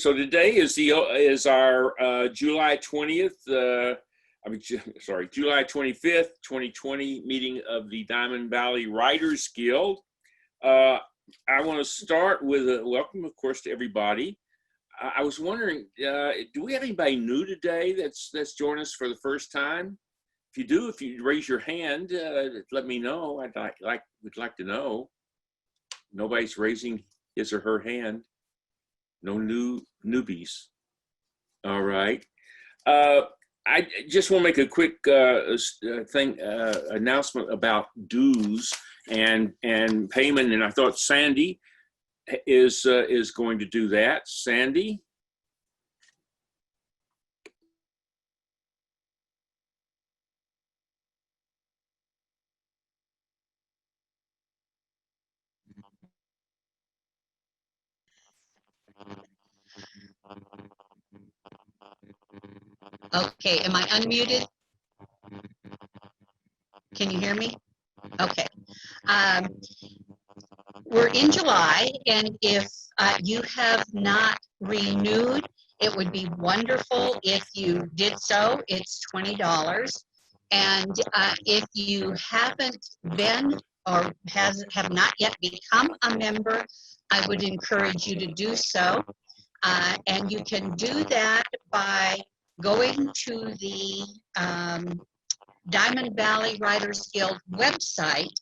So today is our July 20th, July 25th, 2020 meeting of the Diamond Valley Writers Guild. I want to start with a welcome, of course, to everybody. I was wondering, do we have anybody new today that's joining us for the first time? If you do, if you raise your hand, let me know. Would like to know. Nobody's raising his or her hand. No newbies. All right. I just want to make a quick announcement about dues and payment, and I thought Sandy is going to do that. Sandy. Okay, am I unmuted? Can you hear me? Okay. We're in July, and if you have not renewed, it would be wonderful if you did so. It's $20. And if you haven't been or have not yet become a member, I would encourage you to do so. And you can do that by going to the Diamond Valley Writers Guild website,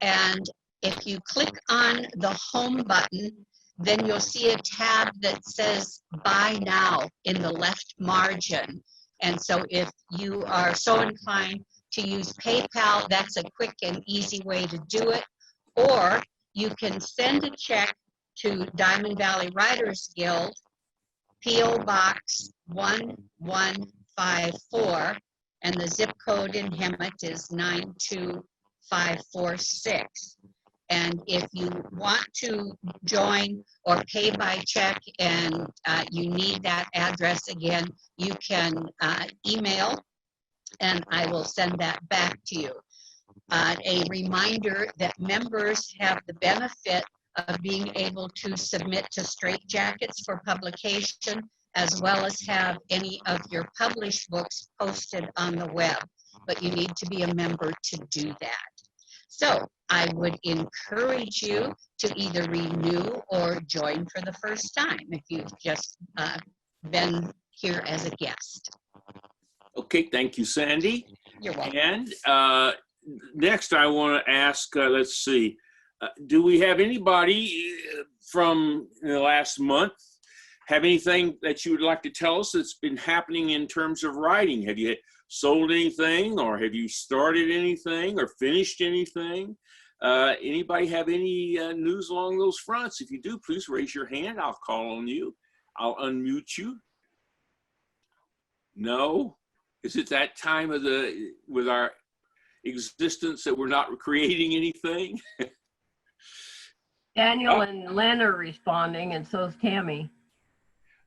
and if you click on the home button, then you'll see a tab that says Buy Now in the left margin. And so if you are so inclined to use PayPal, that's a quick and easy way to do it. Or you can send a check to Diamond Valley Writers Guild, P.O. Box 1154, and the zip code in Hemet is 92546. And if you want to join or pay by check and you need that address again, you can email and I will send that back to you. A reminder that members have the benefit of being able to submit to straitjackets for publication, as well as have any of your published books posted on the web, but you need to be a member to do that. So I would encourage you to either renew or join for the first time if you've just been here as a guest. Okay, thank you, Sandy. You're welcome. And next I want to ask, let's see, do we have anybody from the last month have anything that you would like to tell us that's been happening in terms of writing? Have you sold anything, or have you started anything, or finished anything? Anybody have any news along those fronts? If you do, please raise your hand. I'll call on you. I'll unmute you. No? Is it that time of with our existence that we're not creating anything? Daniel and Len are responding, and so is Tammy.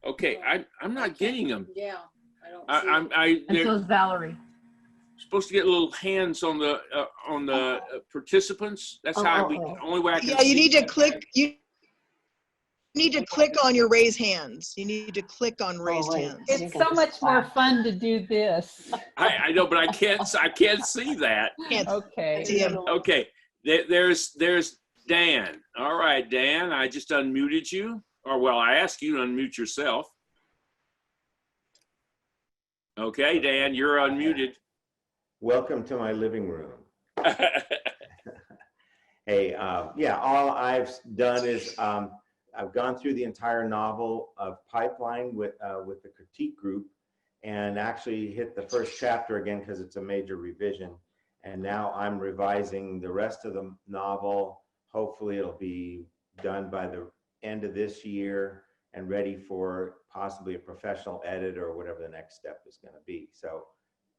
Okay, I'm not getting them. Yeah, I don't see And so is Valerie. Supposed to get little hands on the participants. That's how only way I can. Yeah, you need to click. You need to click on your raise hands. You need to click on raised hands. It's so much more fun to do this. I know, but I can't see that. Okay. See him. Okay, there's Dan. All right, Dan, I just unmuted you. Or well, I asked you to unmute yourself. Okay, Dan, you're unmuted. Welcome to my living room. Hey, yeah, all I've done is I've gone through the entire novel of Pipeline with the critique group, and actually hit the first chapter again because it's a major revision. And now I'm revising the rest of the novel. Hopefully it'll be done by the end of this year and ready for possibly a professional edit or whatever the next step is going to be. So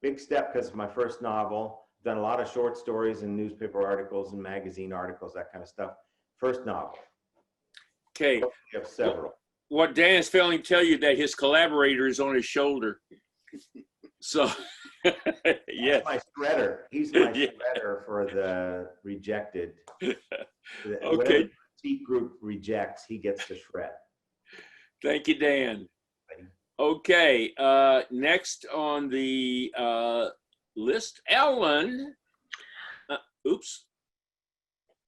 big step because it's my first novel. Done a lot of short stories and newspaper articles and magazine articles, that kind of stuff. First novel. Okay. We have several. What Dan is failing to tell you that his collaborator is on his shoulder. So, yeah. That's my shredder. He's my shredder for the rejected. Okay. Whatever the critique group rejects, he gets to shred. Thank you, Dan. Okay, next on the list, Ellen. Oops.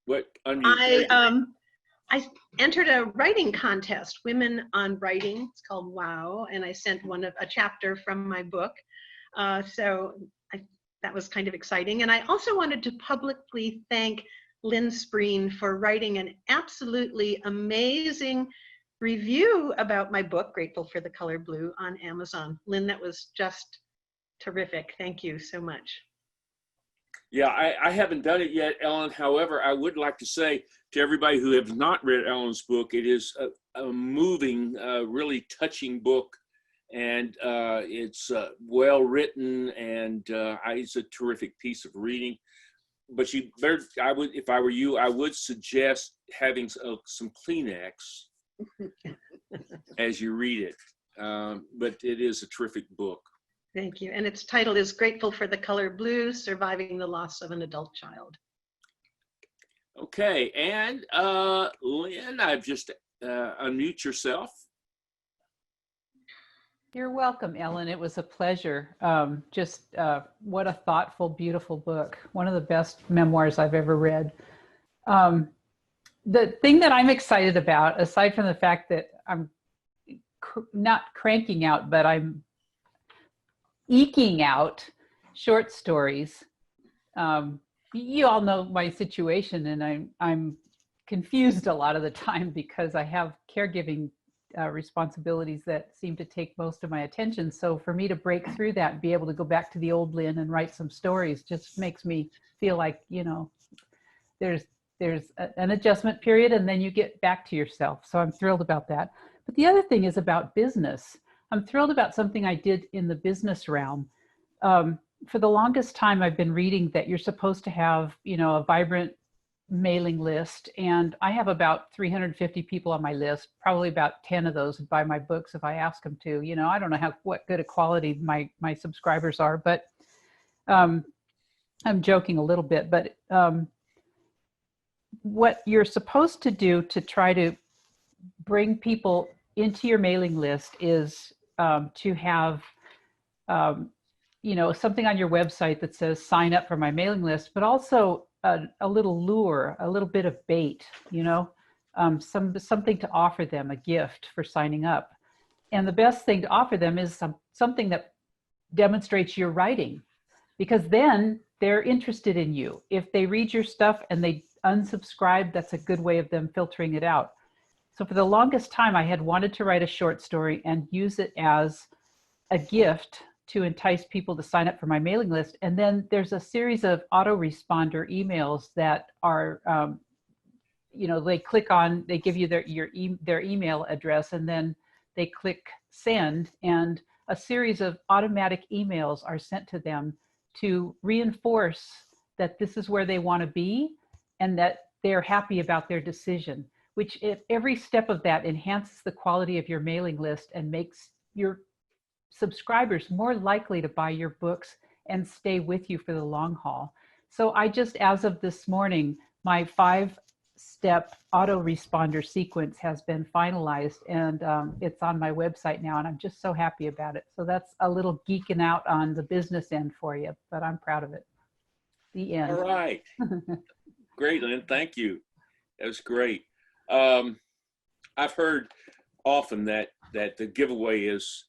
What? I entered a writing contest, Women on Writing. It's called WOW, and I sent a chapter from my book. That was kind of exciting. And I also wanted to publicly thank Lynn Spreen for writing an absolutely amazing review about my book, Grateful for the Color Blue, on Amazon. Lynn, that was just terrific. Thank you so much. Yeah, I haven't done it yet, Ellen. However, I would like to say to everybody who has not read Ellen's book, it is a moving, really touching book. And it's well written, and it's a terrific piece of reading. But you better, if I were you, I would suggest having some Kleenex as you read it. But it is a terrific book. Thank you. And its title is Grateful for the Color Blue, Surviving the Loss of an Adult Child. Okay, and Lynn, I've just unmute yourself. You're welcome, Ellen. It was a pleasure. What a thoughtful, beautiful book. One of the best memoirs I've ever read. The thing that I'm excited about, aside from the fact that I'm not cranking out, but I'm eking out short stories. You all know my situation, and I'm confused a lot of the time because I have caregiving responsibilities that seem to take most of my attention. So for me to break through that and be able to go back to the old Lynn and write some stories just makes me feel like, there's an adjustment period, and then you get back to yourself. So I'm thrilled about that. But the other thing is about business. I'm thrilled about something I did in the business realm. For the longest time, I've been reading that you're supposed to have, a vibrant mailing list, and I have about 350 people on my list. Probably about 10 of those would buy my books if I ask them to. I don't know what good a quality my subscribers are, but I'm joking a little bit. But what you're supposed to do to try to bring people into your mailing list is to have something on your website that says sign up for my mailing list, but also a little lure, a little bit of bait, something to offer them, a gift for signing up. And the best thing to offer them is something that demonstrates your writing, because then they're interested in you. If they read your stuff and they unsubscribe, that's a good way of them filtering it out. So for the longest time, I had wanted to write a short story and use it as a gift to entice people to sign up for my mailing list. And then there's a series of autoresponder emails that are, they click on, they give you their email address, and then they click send, and a series of automatic emails are sent to them to reinforce that this is where they want to be and that they're happy about their decision, which if every step of that enhances the quality of your mailing list and makes your subscribers more likely to buy your books and stay with you for the long haul. So I just, as of this morning, my 5-step autoresponder sequence has been finalized, and it's on my website now, and I'm just so happy about it. So that's a little geeking out on the business end for you, but I'm proud of it. The end. All right. Great, Lynn. Thank you. That was great. I've heard often that the giveaway is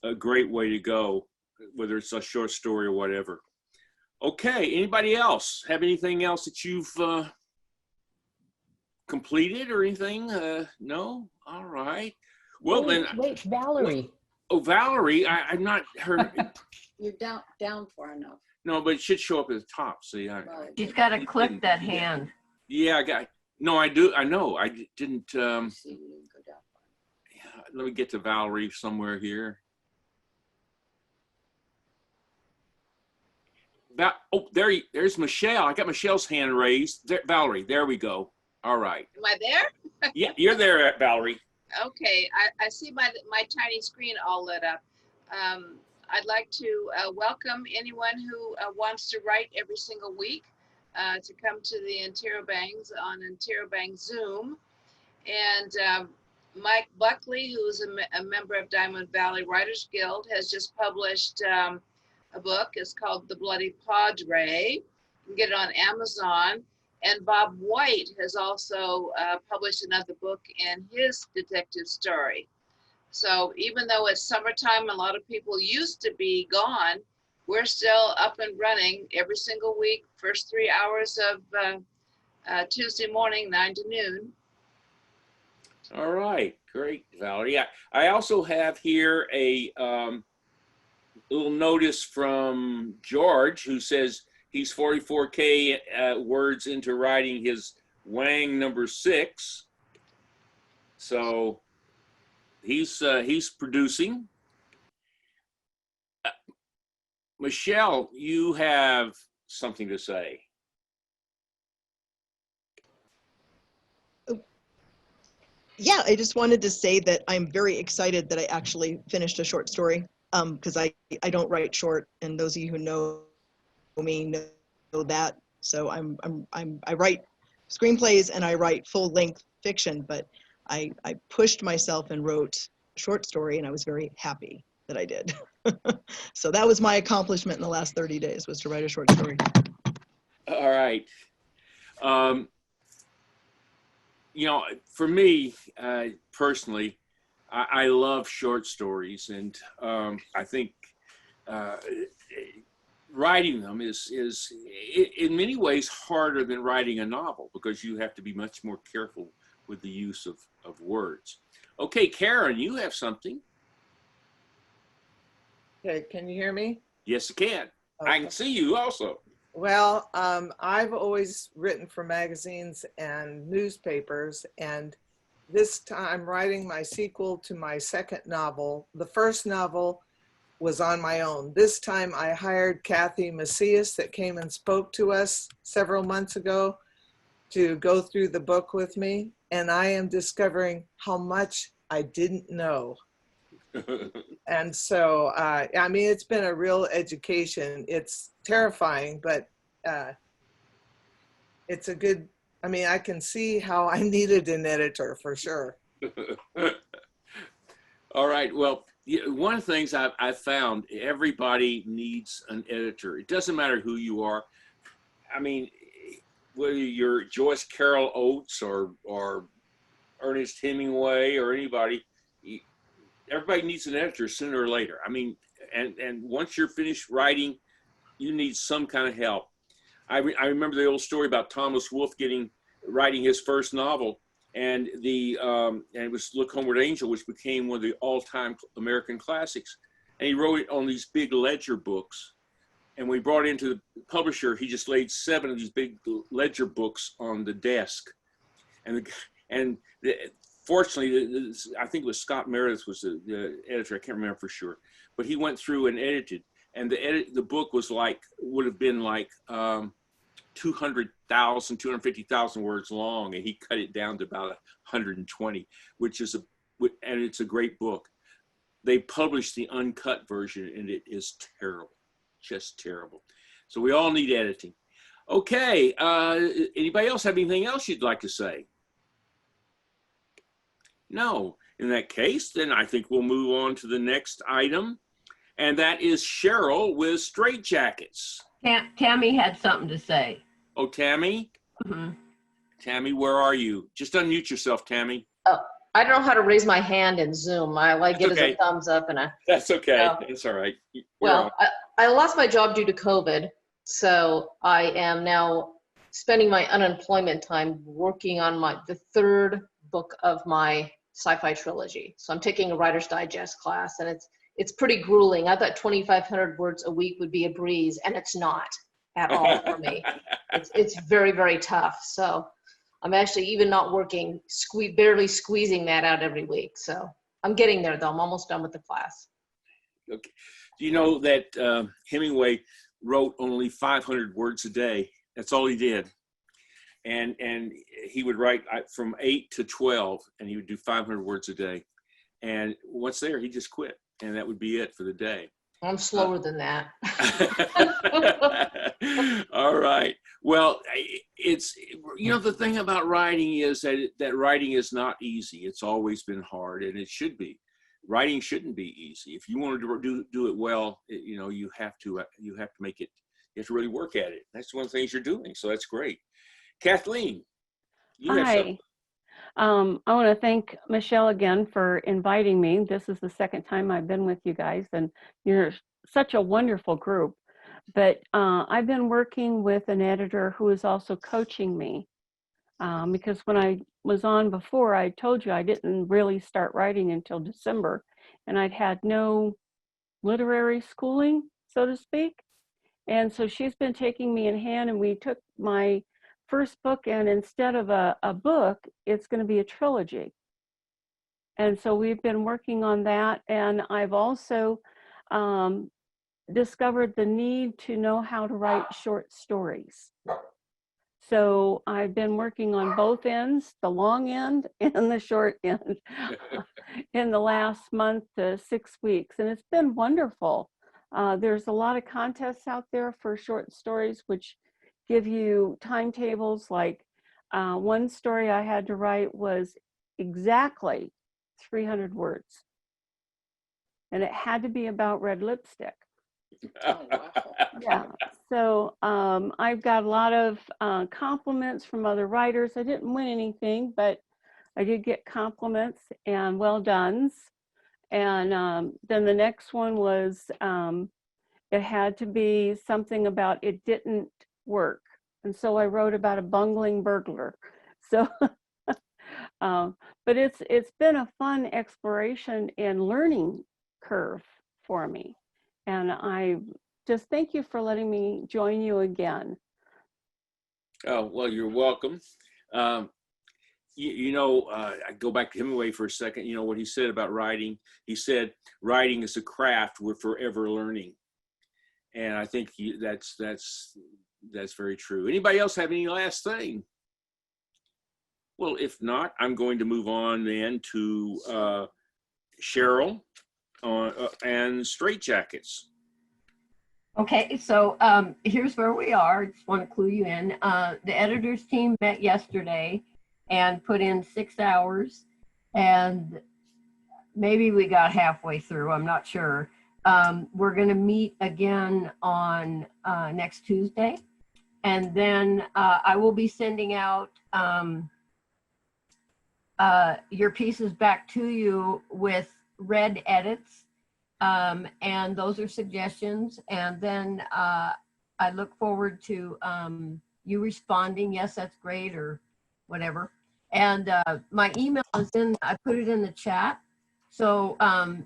a great way to go, whether it's a short story or whatever. Okay, anybody else have anything else that you've completed or anything? No? All right. Well, wait, Valerie. Valerie, I've not heard. You're down far enough. No, but it should show up at the top. See, She's got to click that hand. Yeah, no, I do. I know. I didn't. Yeah, let me get to Valerie somewhere here. There's Michelle. I got Michelle's hand raised. There, Valerie, there we go. All right. Am I there? Yeah, you're there, Valerie. Okay, I see my tiny screen all lit up. I'd like to welcome anyone who wants to write every single week to come to the Interrobangs on Interrobang Zoom. And Mike Buckley, who's a member of Diamond Valley Writers Guild, has just published a book. It's called The Bloody Padre. You can get it on Amazon. And Bob White has also published another book in his detective story. So even though it's summertime, a lot of people used to be gone, we're still up and running every single week, first 3 hours of Tuesday morning, 9 to noon. All right, great, Valerie. I also have here a little notice from George, who says he's 44K words into writing his Wang #6. So he's producing. Michelle, you have something to say. Yeah, I just wanted to say that I'm very excited that I actually finished a short story, because I don't write short, and those of you who know me know that. So I write screenplays and I write full-length fiction, but I pushed myself and wrote a short story, and I was very happy that I did. So that was my accomplishment in the last 30 days, was to write a short story. All right. You know, for me, personally, I love short stories, and I think writing them is in many ways harder than writing a novel, because you have to be much more careful with the use of words. Okay, Karen, you have something. Okay, can you hear me? Yes, I can. Okay. I can see you also. Well, I've always written for magazines and newspapers, and this time I'm writing my sequel to my second novel. The first novel was on my own. This time I hired Kathy Macias, that came and spoke to us several months ago, to go through the book with me, and I am discovering how much I didn't know. And so, I mean, it's been a real education. It's terrifying, but it's a good, I mean, I can see how I needed an editor for sure. All right. Well, one of the things I've found, everybody needs an editor. It doesn't matter who you are. I mean, whether you're Joyce Carol Oates or Ernest Hemingway or anybody, everybody needs an editor sooner or later. I mean, and once you're finished writing, you need some kind of help. I remember the old story about Thomas Wolfe writing his first novel, and it was Look Homeward Angel, which became one of the all-time American classics. And he wrote it on these big ledger books. And when we brought it into the publisher, he just laid 7 of these big ledger books on the desk. Fortunately, I think it was Scott Meredith was the editor. I can't remember for sure, but he went through and edited, and the book would have been like 200,000, 250,000 words long, and he cut it down to about 120, and it's a great book. They published the uncut version, and it is terrible, just terrible. So we all need editing. Okay, anybody else have anything else you'd like to say? No. In that case, then I think we'll move on to the next item, and that is Cheryl with Straitjackets. Tammy had something to say. Oh, Tammy? Mm-hmm. Tammy, where are you? Just unmute yourself, Tammy. Oh, I don't know how to raise my hand in Zoom. I like it as a thumbs up and a. That's okay. That's all right. Well, I lost my job due to COVID, so I am now spending my unemployment time working on the 3rd book of my sci-fi trilogy. So I'm taking a Writer's Digest class, and it's pretty grueling. I thought 2,500 words a week would be a breeze, and it's not at all for me. It's very, very tough. So I'm actually even not working, barely squeezing that out every week. So I'm getting there, though. I'm almost done with the class. Okay. Do you know that Hemingway wrote only 500 words a day? That's all he did. And he would write from 8 to 12, and he would do 500 words a day. And once there, he just quit, and that would be it for the day. I'm slower than that. All right. Well, You know, the thing about writing is that writing is not easy. It's always been hard, and it should be. Writing shouldn't be easy. If you want to do it well, you know, you have to make it. You have to really work at it. That's one of the things you're doing. So that's great. Kathleen, you have something. Hi. I want to thank Michelle again for inviting me. This is the second time I've been with you guys, and you're such a wonderful group. But I've been working with an editor who is also coaching me because when I was on before, I told you I didn't really start writing until December, and I'd had no literary schooling, so to speak. And so she's been taking me in hand, and we took my first book, and instead of a book, it's going to be a trilogy. And so we've been working on that, and I've also discovered the need to know how to write short stories. So I've been working on both ends, the long end and the short end, in the last month to 6 weeks, and it's been wonderful. There's a lot of contests out there for short stories, which give you timetables. Like one story I had to write was exactly 300 words, and it had to be about red lipstick. Oh, wow. Yeah, so I've got a lot of compliments from other writers. I didn't win anything, but I did get compliments and well done's. And then the next one was, it had to be something about it didn't work. And so I wrote about a bungling burglar. So, but it's been a fun exploration and learning curve for me. And I just thank you for letting me join you again. Oh, well, you're welcome. You know, I go back to Hemingway for a second. You know what he said about writing? He said, writing is a craft we're forever learning. And I think that's very true. Anybody else have any last thing? Well, if not, I'm going to move on then to Cheryl and straitjackets. Okay, so here's where we are. Just want to clue you in. The editors team met yesterday and put in 6 hours, and maybe we got halfway through. I'm not sure. We're going to meet again on next Tuesday, and then I will be sending out your pieces back to you with red edits. And those are suggestions. And then I look forward to you responding, yes, that's great, or whatever. And my email is I put it in the chat. So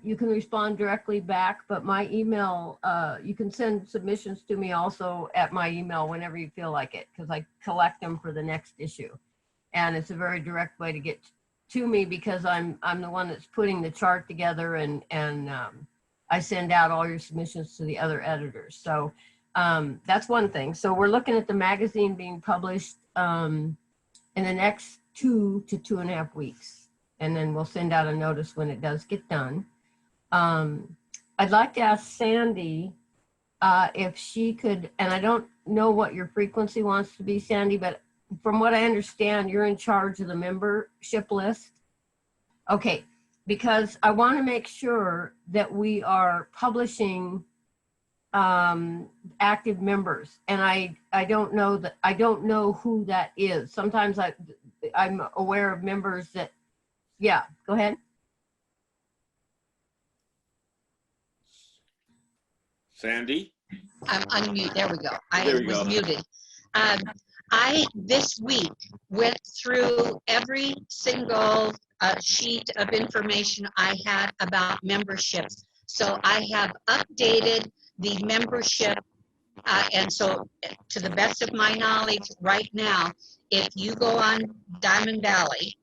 you can respond directly back, but my email, you can send submissions to me also at my email whenever you feel like it, because I collect them for the next issue. And it's a very direct way to get to me because I'm the one that's putting the chart together, and I send out all your submissions to the other editors. So that's one thing. So we're looking at the magazine being published in the next 2 to 2.5 weeks. And then we'll send out a notice when it does get done. I'd like to ask Sandy if she could, and I don't know what your frequency wants to be, Sandy, but from what I understand, you're in charge of the membership list. Okay. Because I want to make sure that we are publishing active members, and I don't know who that is. Sometimes I'm aware of members that, yeah, go ahead. Sandy? I'm unmute. There we go. There you was go. muted. I, this week, went through every single sheet of information I had about memberships. So I have updated the membership. And so to the best of my knowledge right now, if you go on Diamond Valley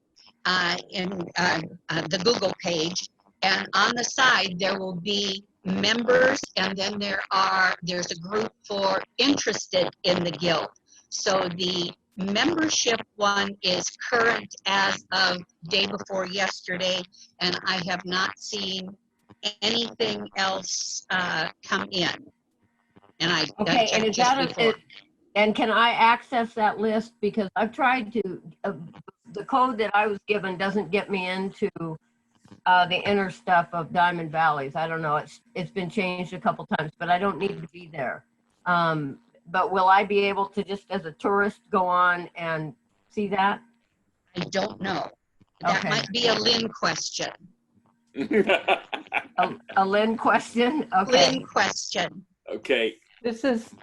in the Google page, and on the side, there will be members, and then there's a group for interested in the guild. So the membership one is current as of day before yesterday, and I have not seen anything else come in. And I Okay, and is just that before. And can I access that list? Because I've tried to, the code that I was given doesn't get me into the inner stuff of Diamond Valleys. I don't know, it's been changed a couple times, but I don't need to be there. But will I be able to just as a tourist go on and see that? I don't know. That Okay. might be a Lynn question. A Lynn question? Okay. Lynn question. Okay. This is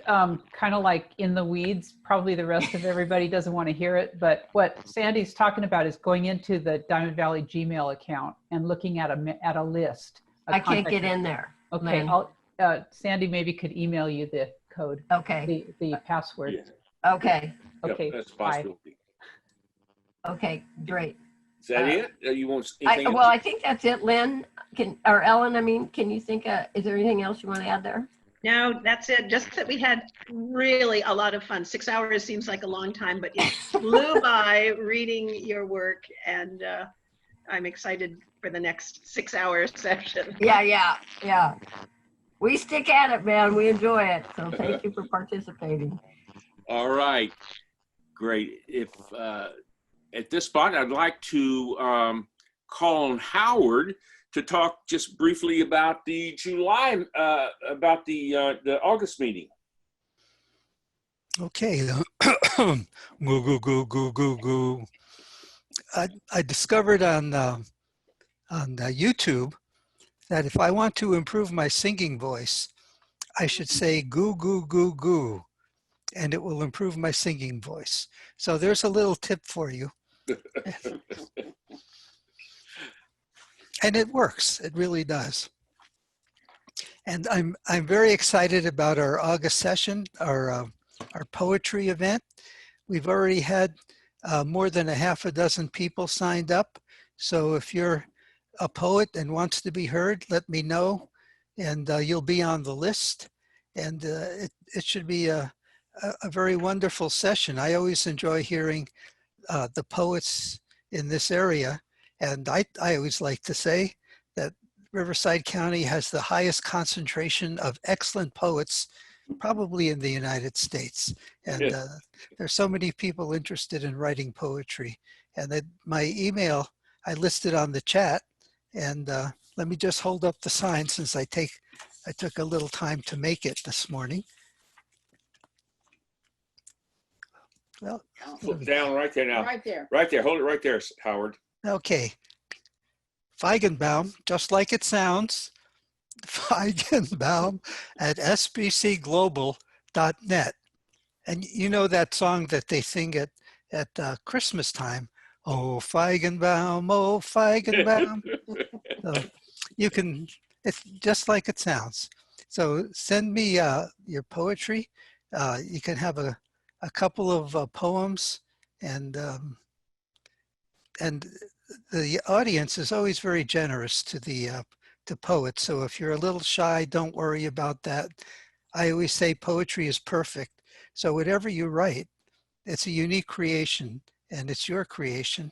kind of like in the weeds. Probably the rest of everybody doesn't want to hear it, but what Sandy's talking about is going into the Diamond Valley Gmail account and looking at a list. I can't get in there. Okay, Lynn. Sandy maybe could email you the code. Okay. The password. Yeah. Okay. Okay. Yep, that's a bye. possibility. Okay, great. Is that it? You want anything Well, else? I think that's it, Lynn. Or Ellen, I mean, can you think, is there anything else you want to add there? No, that's it. Just that we had really a lot of fun. 6 hours seems like a long time, but it flew by reading your work, and I'm excited for the next 6 hour session. Yeah. We stick at it, man. We enjoy it. So thank you for participating. All right. Great. If at this spot, I'd like to call on Howard to talk just briefly about the July, about the August meeting. Okay. Goo, goo, goo, goo, goo, goo. I discovered on YouTube that if I want to improve my singing voice, I should say goo, goo, goo, goo, and it will improve my singing voice. So there's a little tip for you. And it works. It really does. And I'm very excited about our August session, our poetry event. We've already had more than a half a dozen people signed up. So if you're a poet and wants to be heard, let me know, and you'll be on the list. And it should be a very wonderful session. I always enjoy hearing the poets in this area. And I always like to say that Riverside County has the highest concentration of excellent poets probably in the United States. And there's so many people interested in writing poetry. And my email, I listed on the chat. And let me just hold up the sign since I took a little time to make it this morning. Well, Down right there now. Right there. Right there. Hold it right there, Howard. okay. Feigenbaum, just like it sounds, Feigenbaum at sbcglobal.net. And you know that song that they sing at Christmas time, oh Feigenbaum, oh Feigenbaum. So you can, it's just like it sounds. So send me your poetry. You can have a couple of poems, and the audience is always very generous to the to poets. So if you're a little shy, don't worry about that. I always say poetry is perfect. So whatever you write, it's a unique creation, and it's your creation,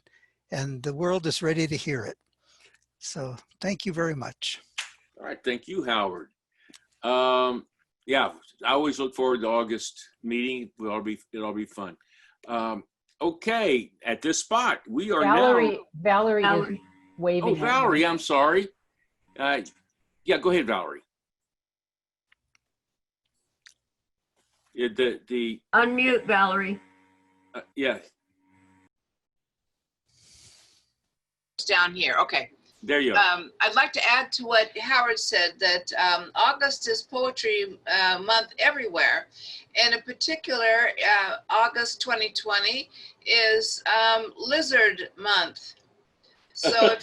and the world is ready to hear it. So thank you very much. All right. Thank you, Howard. Yeah, I always look forward to August meeting. It'll all be fun. Okay, at this spot, we are Valerie now. is waving. Oh, Valerie, I'm sorry. Yeah, go ahead, Valerie. Yeah, the Unmute, Valerie. yeah, Down here. Okay. there you go. I'd like to add to what Howard said, that August is Poetry Month everywhere. And in particular, August 2020 is Lizard Month. So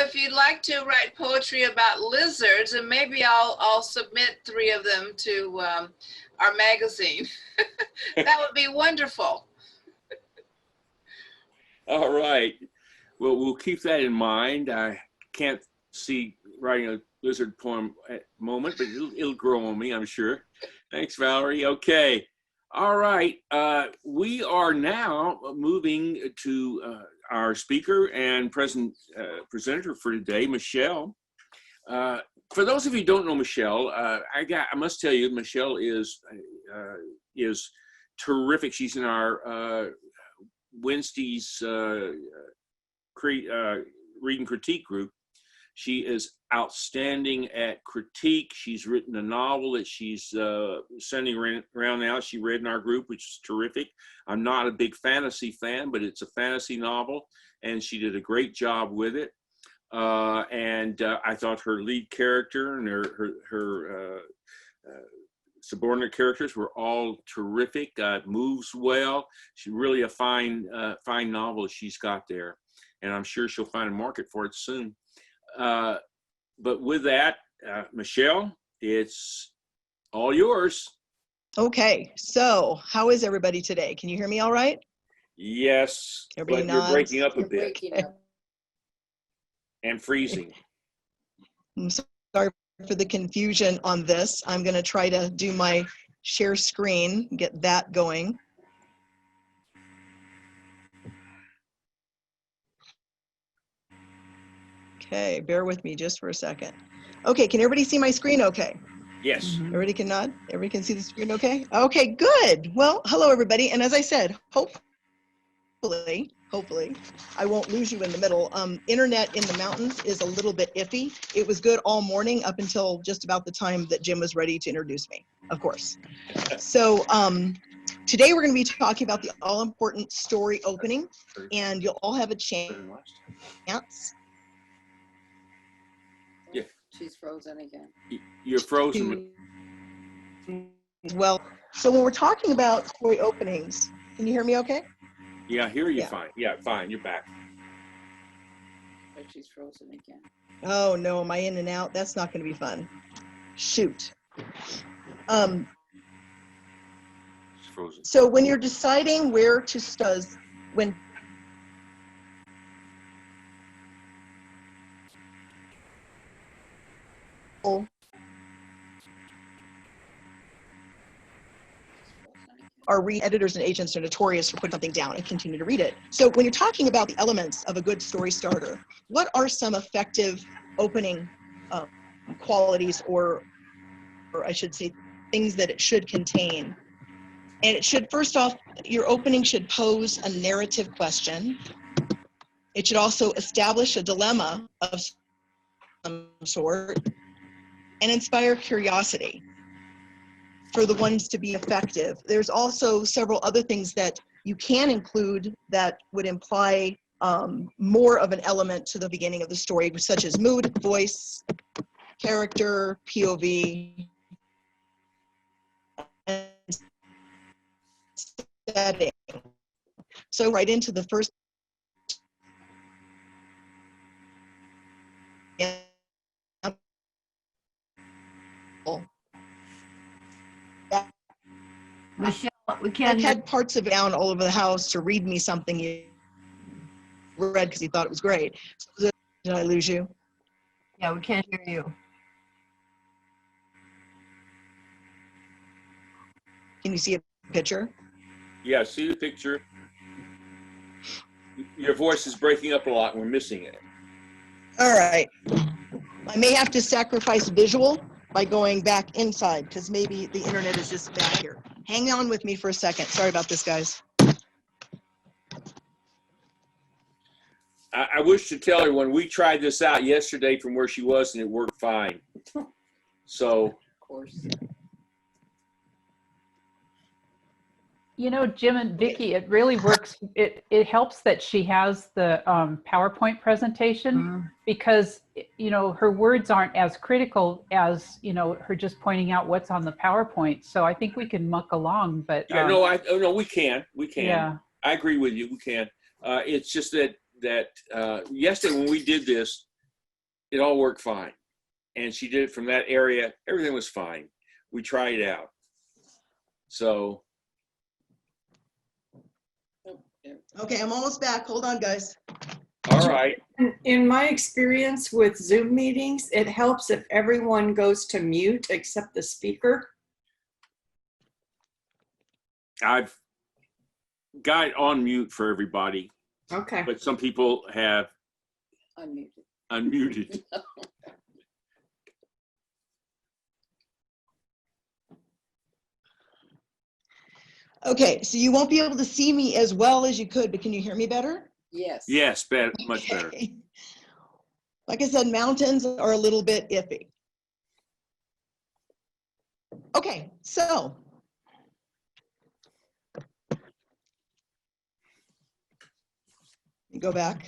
if you'd like to write poetry about lizards, and maybe I'll submit 3 of them to our magazine. That would be wonderful. All right. Well, we'll keep that in mind. I can't see writing a lizard poem at the moment, but it'll grow on me, I'm sure. Thanks, Valerie. Okay. All right. We are now moving to our speaker and presenter for today, Michelle. For those of you who don't know Michelle, I must tell you, Michelle is terrific. She's in our Wednesday's reading critique group. She is outstanding at critique. She's written a novel that she's sending around now. She read in our group, which is terrific. I'm not a big fantasy fan, but it's a fantasy novel, and she did a great job with it. And I thought her lead character and her subordinate characters were all terrific. It moves well. She's really a fine novel she's got there, and I'm sure she'll find a market for it soon. But with that, Michelle, it's all yours. Okay, so how is everybody today? Can you hear me all right? Yes, Everybody but you're nods. breaking up a You're bit breaking up. and freezing. I'm sorry for the confusion on this. I'm going to try to do my share screen, get that going. Okay, bear with me just for a second. Okay, can everybody see my screen okay? Yes. Everybody can nod? Everybody can see the screen okay? Okay, good. Well, hello everybody. And as I said, hopefully, I won't lose you in the middle. Internet in the mountains is a little bit iffy. It was good all morning up until just about the time that Jim was ready to introduce me, of course. So today we're going to be talking about the all-important story opening, and you'll all have a chance. Yeah. She's frozen again. You're frozen. Well, so when we're talking about story openings, can you hear me okay? Yeah, I hear you Yeah. fine. Yeah, fine. You're back. But she's frozen again. Oh no, am I in and out? That's not going to be fun. Shoot. It's frozen. So when you're deciding where to start, when our editors and agents are notorious for putting something down and continue to read it. So when you're talking about the elements of a good story starter, what are some effective opening qualities, or I should say things that it should contain? And it should, first off, your opening should pose a narrative question. It should also establish a dilemma of some sort and inspire curiosity for the ones to be effective. There's also several other things that you can include that would imply more of an element to the beginning of the story, such as mood, voice, character, POV, and setting. So right into the first Michelle, we I can't hear. had parts of it down all over the house to read me something he read because he thought it was great. So, did I lose you? Yeah, we can't hear you. Can you see a picture? Yeah, see the picture. Your voice is breaking up a lot. We're missing it. All right. I may have to sacrifice visual by going back inside because maybe the internet is just bad here. Hang on with me for a second. Sorry about this, guys. I wish to tell everyone we tried this out yesterday from where she was, and it worked fine. So, Of course. You know, Jim and Vicki, it really works. It helps that she has the PowerPoint presentation because, you know, her words aren't as critical as, you know, her just pointing out what's on the PowerPoint. So I think we can muck along, but. yeah, no, we can. We can. Yeah. I agree with you. We can. It's just that yesterday when we did this, it all worked fine. And she did it from that area. Everything was fine. We tried it out. So. Okay, I'm almost back. Hold on, guys. All right. In my experience with Zoom meetings, it helps if everyone goes to mute except the speaker. I've got it on mute for everybody, Okay. but some people have Unmuted. unmuted. Okay, so you won't be able to see me as well as you could, but can you hear me better? Yes. Yes, better, much better. Okay. Like I said, mountains are a little bit iffy. Okay, so let me go back.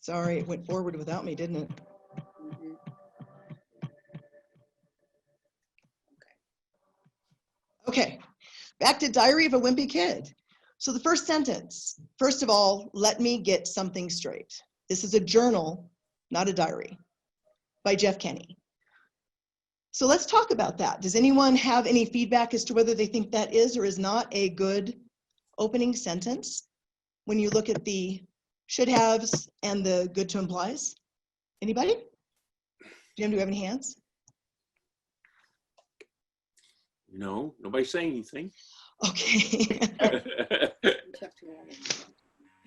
Sorry, it went forward without me, didn't it? Okay, back to Diary of a Wimpy Kid. So the first sentence, first of all, let me get something straight. This is a journal, not a diary, by Jeff Kenny. So let's talk about that. Does anyone have any feedback as to whether they think that is or is not a good opening sentence when you look at the should haves and the good to implies? Anybody? Jim, do you have any hands? No, nobody's saying anything. Okay.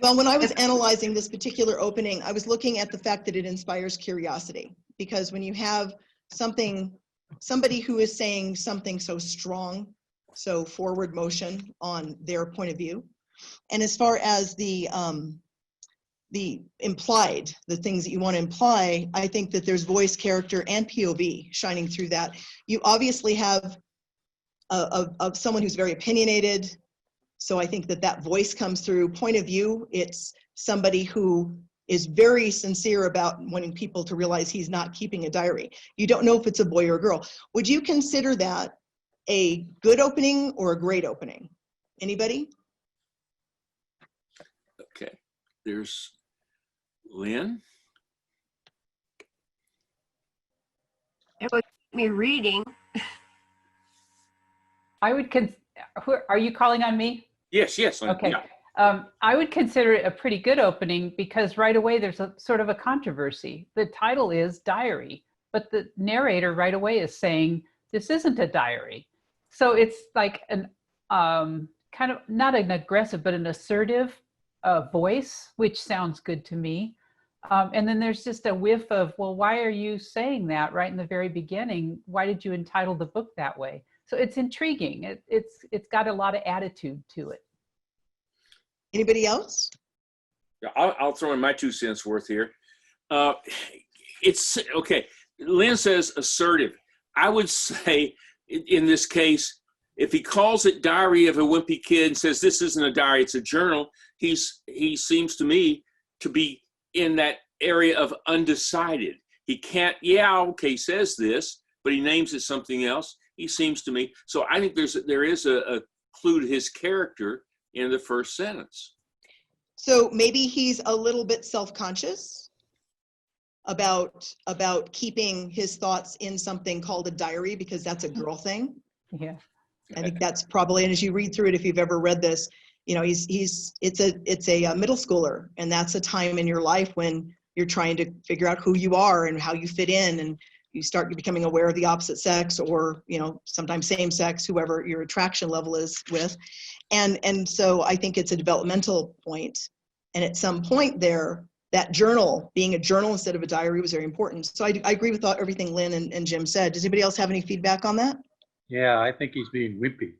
Well, when I was analyzing this particular opening, I was looking at the fact that it inspires curiosity, because when you have somebody who is saying something so strong, so forward motion on their point of view, and as far as the implied, the things that you want to imply, I think that there's voice, character, and POV shining through that. You obviously have of someone who's very opinionated. So I think that that voice comes through. Point of view, it's somebody who is very sincere about wanting people to realize he's not keeping a diary. You don't know if it's a boy or a girl. Would you consider that a good opening or a great opening? Anybody? Okay, there's Lynn. It would keep me reading. I would are you calling on me? Yes, yes. Okay. Yeah. I would consider it a pretty good opening because right away there's a sort of a controversy. The title is Diary, but the narrator right away is saying this isn't a diary. So it's like an kind of not an aggressive, but an assertive voice, which sounds good to me. And then there's just a whiff of, well, why are you saying that right in the very beginning? Why did you entitle the book that way? So it's intriguing. It's got a lot of attitude to it. Anybody else? I'll throw in my 2 cents worth here. It's okay. Lynn says assertive. I would say in this case, if he calls it Diary of a Wimpy Kid and says this isn't a diary, it's a journal, he seems to me to be in that area of undecided. He can't, yeah, okay, he says this, but he names it something else. He seems to me. So I think there is a clue to his character in the first sentence. So maybe he's a little bit self-conscious about keeping his thoughts in something called a diary, because that's a girl thing. Yeah. I think that's probably, and as you read through it, if you've ever read this, you know, it's a middle schooler, and that's a time in your life when you're trying to figure out who you are and how you fit in, and you start becoming aware of the opposite sex, or, you know, sometimes same sex, whoever your attraction level is with. And so I think it's a developmental point. And at some point there, that journal, being a journal instead of a diary, was very important. So I agree with everything Lynn and Jim said. Does anybody else have any feedback on that? Yeah, I think he's being wimpy.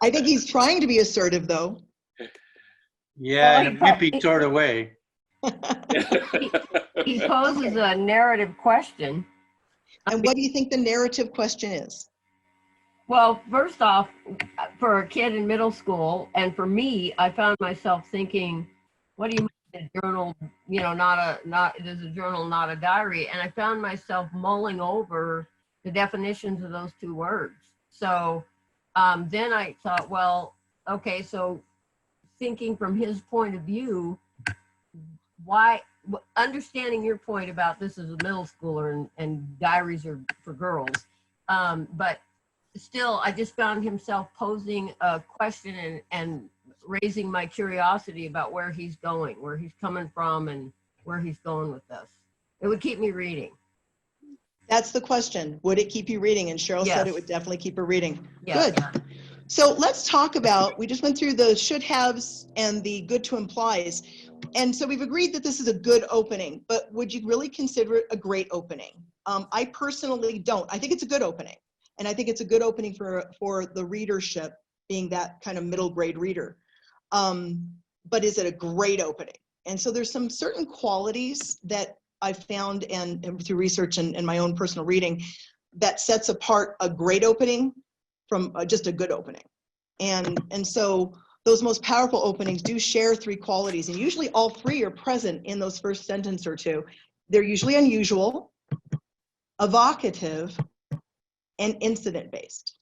I think he's trying to be assertive, though. Yeah, in a wimpy sort of way. He poses a narrative question. And what do you think the narrative question is? Well, first off, for a kid in middle school, and for me, I found myself thinking, what do you mean a journal, you know, it is a journal, not a diary? And I found myself mulling over the definitions of those 2 words. So then I thought, well, okay, so thinking from his point of view, why, understanding your point about this is a middle schooler and diaries are for girls, but still, I just found himself posing a question and raising my curiosity about where he's going, where he's coming from, and where he's going with this. It would keep me reading. That's the question. Would it keep you reading? And Cheryl Yes. said it would definitely keep her reading. Yes. Good. So let's talk about, we just went through the should haves and the good to implies. And so we've agreed that this is a good opening, but would you really consider it a great opening? I personally don't. I think it's a good opening. And I think it's a good opening for the readership, being that kind of middle grade reader. But is it a great opening? And so there's some certain qualities that I found and through research and my own personal reading that sets apart a great opening from just a good opening. And so those most powerful openings do share 3 qualities, and usually all 3 are present in those first sentence or 2. They're usually unusual, evocative, and incident-based.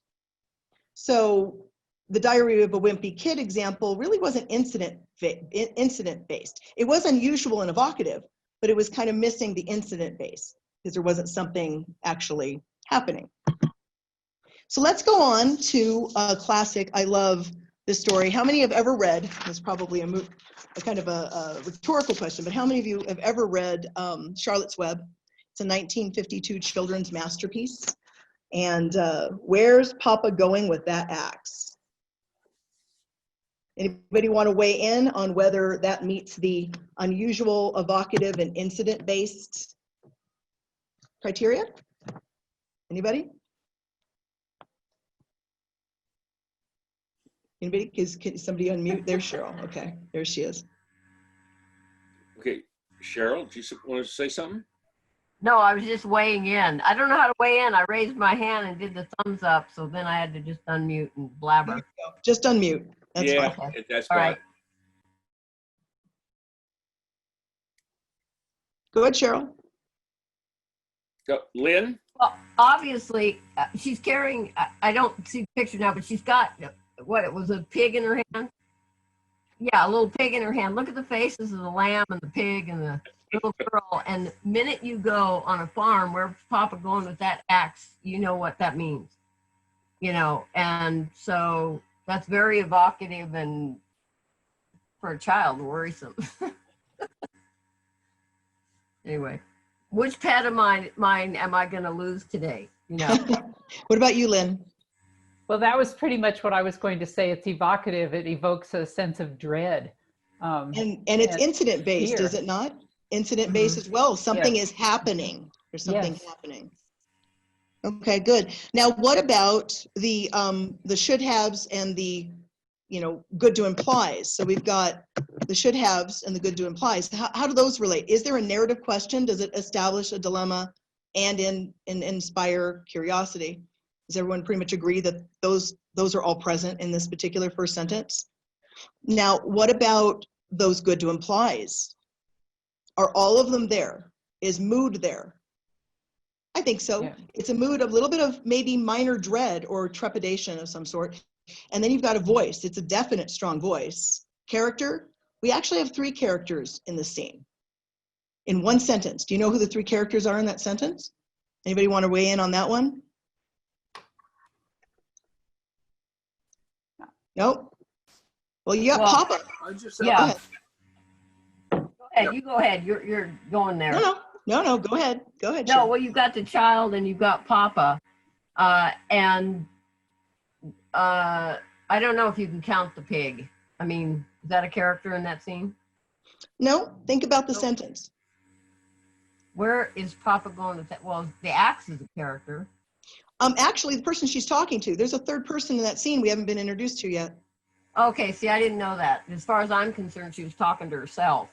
So the Diary of a Wimpy Kid example really wasn't incident-based. It was unusual and evocative, but it was kind of missing the incident base because there wasn't something actually happening. So let's go on to a classic. I love this story. How many have ever read, it's probably a kind of a rhetorical question, but how many of you have ever read Charlotte's Web? It's a 1952 children's masterpiece. And where's Papa going with that axe? Anybody want to weigh in on whether that meets the unusual, evocative, and incident-based criteria? Anybody? Anybody? Can somebody unmute? There's Cheryl. Okay, there she is. Okay, Cheryl, do you want to say something? No, I was just weighing in. I don't know how to weigh in. I raised my hand and did the thumbs up, so then I had to just unmute and blabber. Just unmute. That's yeah, fine. that's All fine. right. Go ahead, Cheryl. Go, Lynn? Well, obviously, she's carrying, I don't see the picture now, but she's got, what, it was a pig in her hand? Yeah, a little pig in her hand. Look at the faces of the lamb and the pig and the little girl. And the minute you go on a farm, where's Papa going with that axe, you know what that means. You know, and so that's very evocative and for a child, worrisome. Anyway, which pet of mine am I going to lose today? You know. What about you, Lynn? Well, that was pretty much what I was going to say. It's evocative. It evokes a sense of dread. And it's incident-based, is it not? Incident-based as well. Something is happening. There's something happening. Okay, good. Now, what about the should-haves and the, you know, good to implies? So we've got the should-haves and the good to implies. How do those relate? Is there a narrative question? Does it establish a dilemma and inspire curiosity? Does everyone pretty much agree that those are all present in this particular first sentence? Now, what about those good to implies? Are all of them there? Is mood there? I think so. Yeah. It's a mood of a little bit of maybe minor dread or trepidation of some sort. And then you've got a voice. It's a definite strong voice. Character, we actually have 3 characters in the scene in one sentence. Do you know who the 3 characters are in that sentence? Anybody want to weigh in on that one? Nope. Well, you got Papa. Yeah. Go ahead. You go ahead. You're going there. No. Go ahead. Go ahead. No. Well, you've got the child and you've got Papa, and I don't know if you can count the pig. I mean, is that a character in that scene? No. Think about the sentence. Where is Papa going with that? Well, the axe is a character. Actually, the person she's talking to, there's a third person in that scene we haven't been introduced to yet. Okay, see, I didn't know that. As far as I'm concerned, she was talking to herself.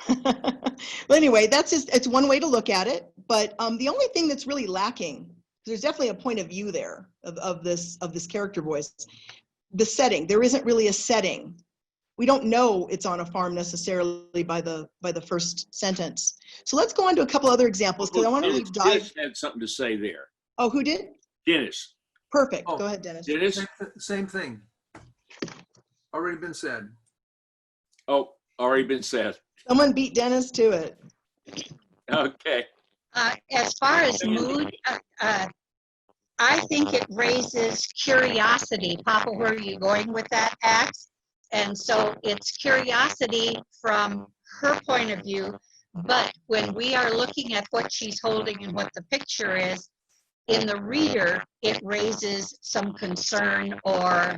Well, anyway, it's one way to look at it. But the only thing that's really lacking, there's definitely a point of view there of this character voice. The setting, there isn't really a setting. We don't know it's on a farm necessarily by the first sentence. So let's go on to a couple other examples because I want to really dive. Dennis had something to say there. Oh, who did? Dennis. Perfect. Go ahead, Dennis. Dennis? Same thing. Already been said. Oh, already been said. Someone beat Dennis to it. Okay. As far as mood, I think it raises curiosity. Papa, where are you going with that axe? And so it's curiosity from her point of view. But when we are looking at what she's holding and what the picture is, in the reader, it raises some concern or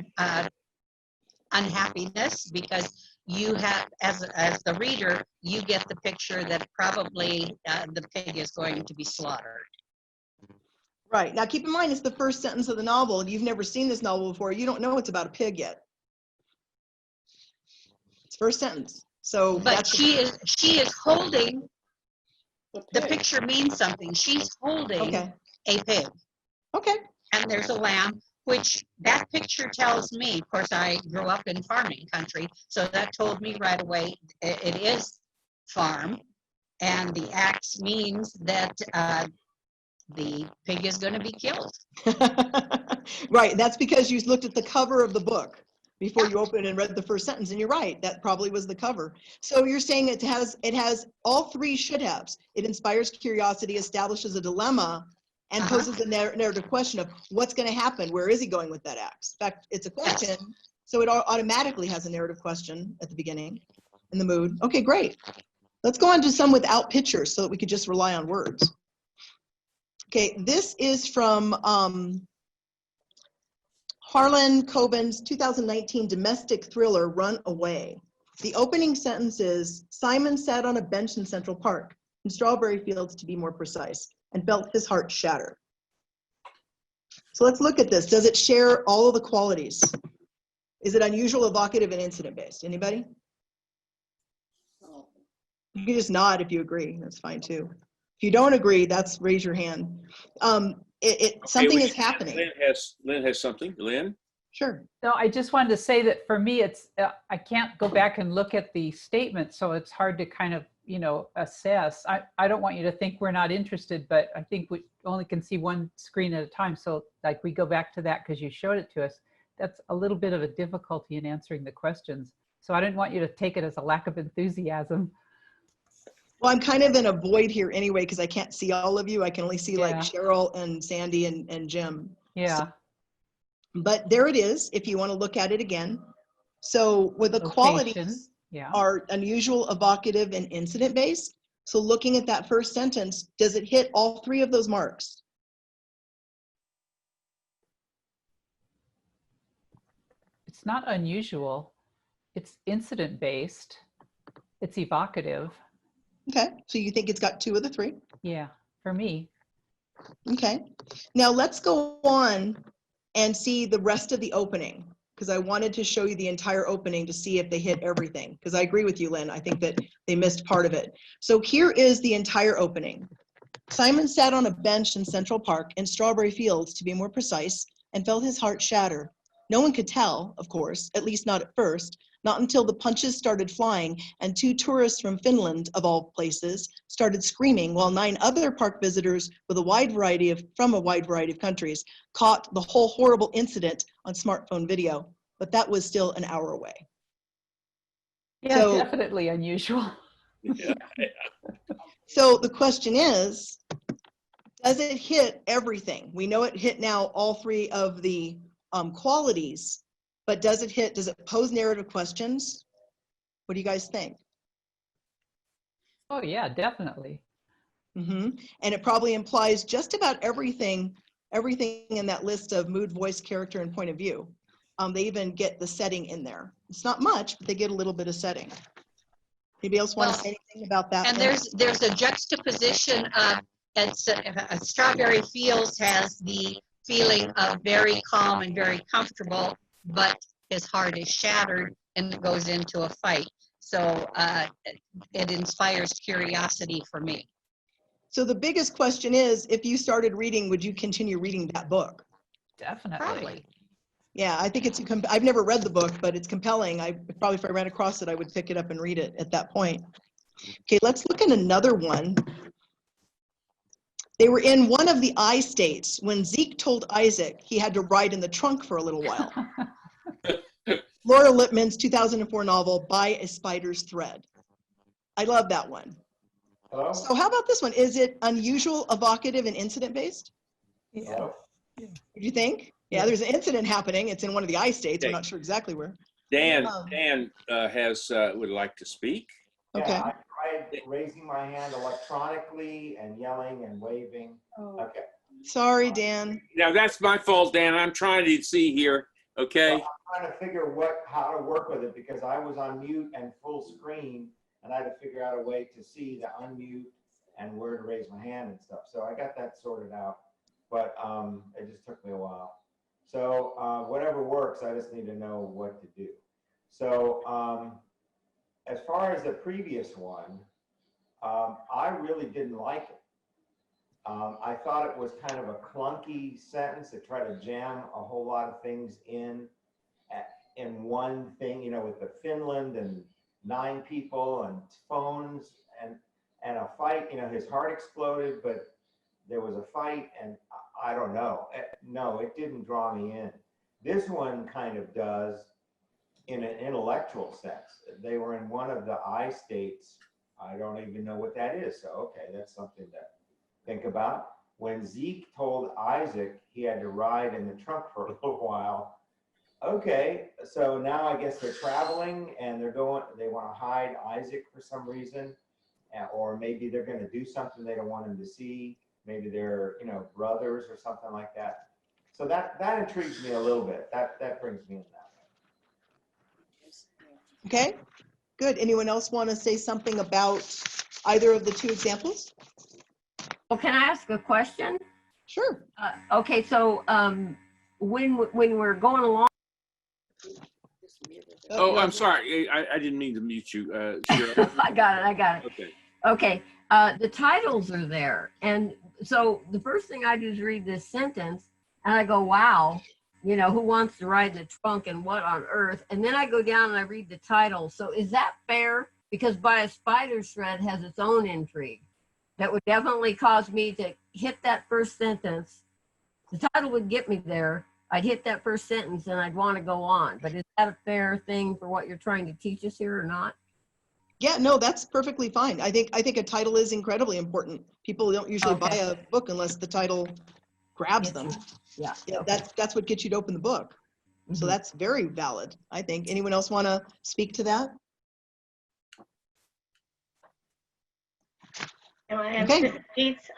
unhappiness because you have, as the reader, you get the picture that probably the pig is going to be slaughtered. Right. Now, keep in mind, it's the first sentence of the novel. You've never seen this novel before. You don't know it's about a pig yet. It's first sentence. So But she is holding, the picture means something. She's holding okay. a pig. Okay. And there's a lamb, which that picture tells me, of course, I grew up in farming country, so that told me right away it is farm. And the axe means that the pig is going to be killed. Right. That's because you looked at the cover of the book before you opened and read the first sentence. And you're right. That probably was the cover. So you're saying it has all three should haves. It inspires curiosity, establishes a dilemma, and poses a narrative question of what's going to happen. Where is he going with that axe? In fact, it's a question. So it automatically has a narrative question at the beginning in the mood. Okay, great. Let's go on to some without pictures so that we could just rely on words. Okay, this is from Harlan Coben's 2019 domestic thriller, Run Away. The opening sentence is, Simon sat on a bench in Central Park, in Strawberry Fields to be more precise, and felt his heart shatter. So let's look at this. Does it share all of the qualities? Is it unusual, evocative, and incident-based? Anybody? You can just nod if you agree. That's fine too. If you don't agree, raise your hand. Something is happening. Lynn has something. Lynn? Sure. No, I just wanted to say that for me, it's I can't go back and look at the statement, so it's hard to kind of, assess. I don't want you to think we're not interested, but I think we only can see one screen at a time. So like we go back to that because you showed it to us. That's a little bit of a difficulty in answering the questions. So I didn't want you to take it as a lack of enthusiasm. Well, I'm kind of in a void here anyway because I can't see all of you. I can only see like Cheryl and Sandy and Jim. Yeah. So, but there it is if you want to look at it again. So with the qualities are unusual, evocative, and incident-based. So looking at that first sentence, does it hit all three of those marks? It's not unusual. It's incident-based. It's evocative. Okay, so you think it's got two of the three? Yeah, for me. Okay, now let's go on and see the rest of the opening because I wanted to show you the entire opening to see if they hit everything because I agree with you, Lynn. I think that they missed part of it. So here is the entire opening. Simon sat on a bench in Central Park in Strawberry Fields, to be more precise, and felt his heart shatter. No one could tell, of course, at least not at first, not until the punches started flying and two tourists from Finland, of all places, started screaming while 9 other park visitors from a wide variety of countries caught the whole horrible incident on smartphone video. But that was still an hour away. Yeah, so, definitely unusual. So the question is, does it hit everything? We know it hit now all three of the qualities, but does it pose narrative questions? What do you guys think? Oh yeah, definitely. Mm-hmm. And it probably implies just about everything in that list of mood, voice, character, and point of view. They even get the setting in there. It's not much, but they get a little bit of setting. Anybody else want to say anything about that? And there's a juxtaposition of Strawberry Fields has the feeling of very calm and very comfortable, but his heart is shattered and it goes into a fight. So it inspires curiosity for me. So the biggest question is, if you started reading, would you continue reading that book? Definitely. Probably. Yeah, I think I've never read the book, but it's compelling. Probably if I ran across it, I would pick it up and read it at that point. Okay, let's look at another one. They were in one of the I states when Zeke told Isaac he had to ride in the trunk for a little while. Laura Lippman's 2004 novel, By a Spider's Thread. I love that one. Hello? So how about this one? Is it unusual, evocative, and incident-based? Yeah. What do you think? Yeah, there's an incident happening. It's in one of the I states. Okay. We're not sure exactly where. Dan would like to speak. Okay. Yeah, I tried raising my hand electronically and yelling and waving. Okay. Sorry, Dan. Now that's my fault, Dan. I'm trying to see here. Okay. So I'm trying to figure how to work with it because I was on mute and full screen, and I had to figure out a way to see the unmute and where to raise my hand and stuff. So I got that sorted out, but it just took me a while. So whatever works, I just need to know what to do. So as far as the previous one, I really didn't like it. I thought it was kind of a clunky sentence to try to jam a whole lot of things in one thing, you know, with the Finland and 9 people and phones and a fight. You know, his heart exploded, but there was a fight, and I don't know. No, it didn't draw me in. This one kind of does in an intellectual sense. They were in one of the I states. I don't even know what that is. So, okay, that's something to think about. When Zeke told Isaac he had to ride in the trunk for a little while, okay, so now I guess they're traveling and they want to hide Isaac for some reason, or maybe they're going to do something they don't want him to see. Maybe they're, you know, brothers or something like that. So that intrigues me a little bit. That brings me in that way. Okay, good. Anyone else want to say something about either of the 2 examples? Well, can I ask a question? Sure. Okay, so when we're going along. Oh, I'm sorry. I didn't mean to mute you. Cheryl. I got it. Okay. Okay, the titles are there. And so the first thing I do is read this sentence and I go, wow, you know, who wants to ride in the trunk and what on earth? And then I go down and I read the title. So is that fair? Because By a Spider's Thread has its own intrigue that would definitely cause me to hit that first sentence. The title would get me there. I'd hit that first sentence and I'd want to go on. But is that a fair thing for what you're trying to teach us here or not? Yeah, no, that's perfectly fine. I think a title is incredibly important. People don't usually buy a book unless the title grabs them. Yeah. Yeah, that's what gets you to open the book. So that's very valid, I think. Anyone else want to speak to that? Okay.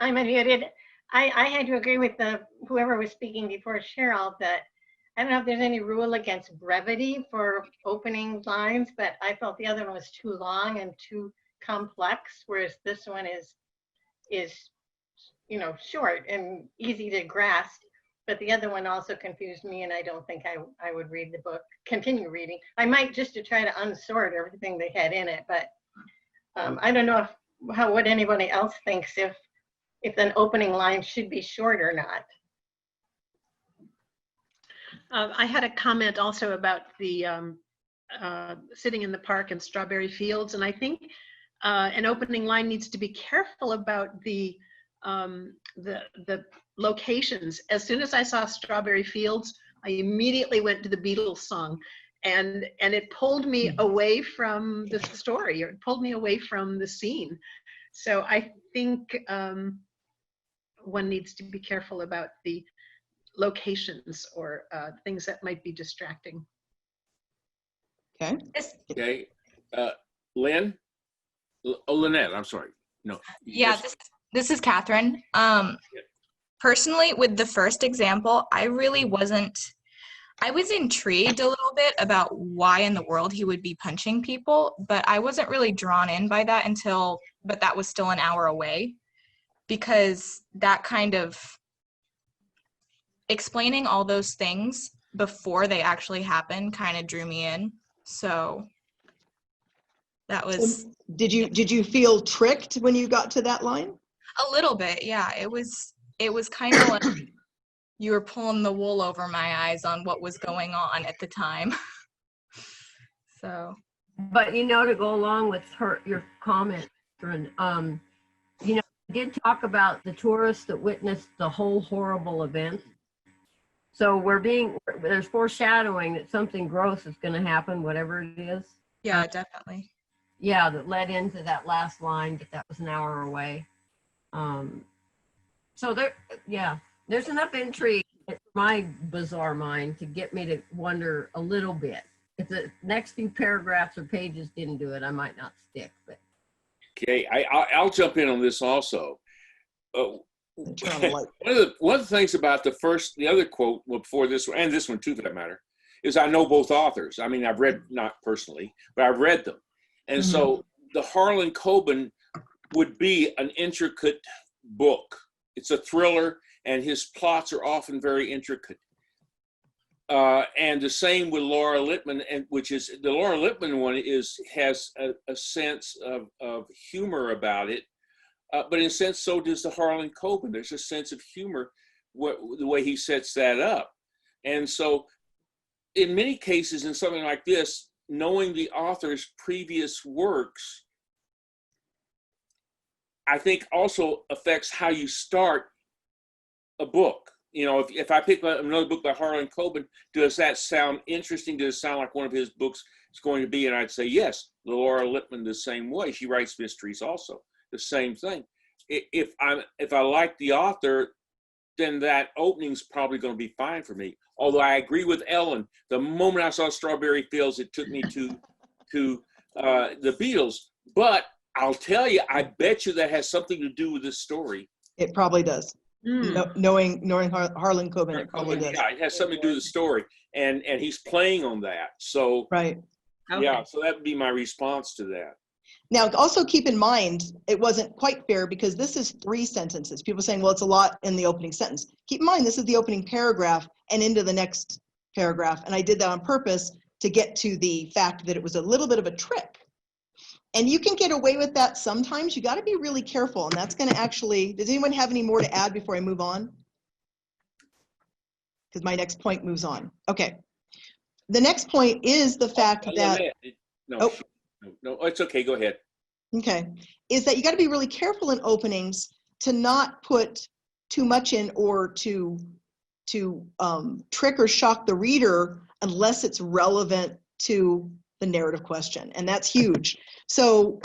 I'm unmuted. I had to agree with whoever was speaking before Cheryl that I don't know if there's any rule against brevity for opening lines, but I felt the other one was too long and too complex, whereas this one is you know, short and easy to grasp. But the other one also confused me, and I don't think I would read the book, continue reading. I might just to try to unsort everything they had in it, but I don't know what anybody else thinks if an opening line should be short or not. I had a comment also about the sitting in the park and strawberry fields, and I think an opening line needs to be careful about the locations. As soon as I saw strawberry fields, I immediately went to the Beatles song, and it pulled me away from the story, or it pulled me away from the scene. So I think one needs to be careful about the locations or things that might be distracting. Okay. Okay. Lynn? Oh, Lynette, I'm sorry. No. Yeah, this is Catherine. Personally, with the first example, I was intrigued a little bit about why in the world he would be punching people, but I wasn't really drawn in by that but that was still an hour away, because that kind of explaining all those things before they actually happened kind of drew me in. So that was. Did you feel tricked when you got to that line? A little bit, yeah. It was kind of like you were pulling the wool over my eyes on what was going on at the time. So. But you know, to go along with your comment, you know, you did talk about the tourists that witnessed the whole horrible event. So there's foreshadowing that something gross is going to happen, whatever it is. Yeah, definitely. Yeah, that led into that last line, but that was an hour away. So there's enough intrigue in my bizarre mind to get me to wonder a little bit. If the next few paragraphs or pages didn't do it, I might not stick. But okay, I'll jump in on this also. One of the things about the other quote, well, before this one, and this one too for that matter, is I know both authors. I mean, I've read, not personally, but I've read them. And so the Harlan Coben would be an intricate book. It's a thriller, and his plots are often very intricate. And the same with Laura Lippman, and which is the Laura Lippman one has a sense of humor about it, but in a sense, so does the Harlan Coben. There's a sense of humor, the way he sets that up. And so in many cases, in something like this, knowing the author's previous works, I think also affects how you start a book. You know, if I pick another book by Harlan Coben, does that sound interesting? Does it sound like one of his books is going to be? And I'd say yes. Laura Lippman the same way. She writes mysteries also. The same thing. If I like the author, then that opening's probably going to be fine for me. Although I agree with Ellen. The moment I saw Strawberry Fields, it took me to the Beatles. But I'll tell you, I bet you that has something to do with this story. It probably does. Knowing Harlan Coben, it probably does. Yeah, it has something to do with the story, and he's playing on that. So right. Yeah, so that would be my response to that. Now, also keep in mind, it wasn't quite fair because this is 3 sentences. People saying, well, it's a lot in the opening sentence. Keep in mind, this is the opening paragraph and into the next paragraph. And I did that on purpose to get to the fact that it was a little bit of a trick. And you can get away with that sometimes. You got to be really careful. And that's going to actually, does anyone have any more to add before I move on? Because my next point moves on. Okay. The next point is the fact that, no, it's okay. Go ahead. Okay, is that you got to be really careful in openings to not put too much in or to trick or shock the reader unless it's relevant to the narrative question, and that's huge. So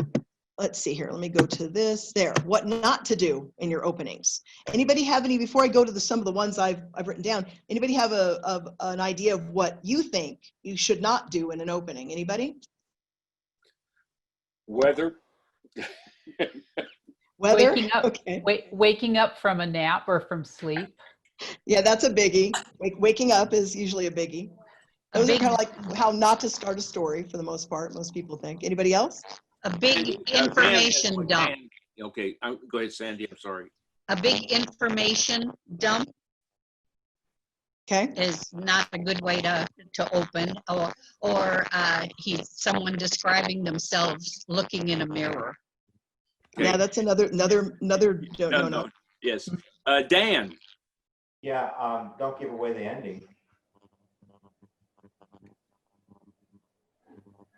let's see here. Let me go to this. There. What not to do in your openings. Anybody have any? Before I go to some of the ones I've written down. Anybody have an idea of what you think you should not do in an opening? Anybody? Weather. Weather. Waking up, okay. Waking up from a nap or from sleep. Yeah, that's a biggie. Waking up is usually a biggie. Those are kind of like how not to start a story for the most part. Most people think. Anybody else? A big information dump. Okay, go ahead, Sandy. I'm sorry. A big information dump. Okay. Is not a good way to open, or someone describing themselves looking in a mirror. Okay. Yeah, that's another no. Yes, Dan. Yeah, don't give away the ending.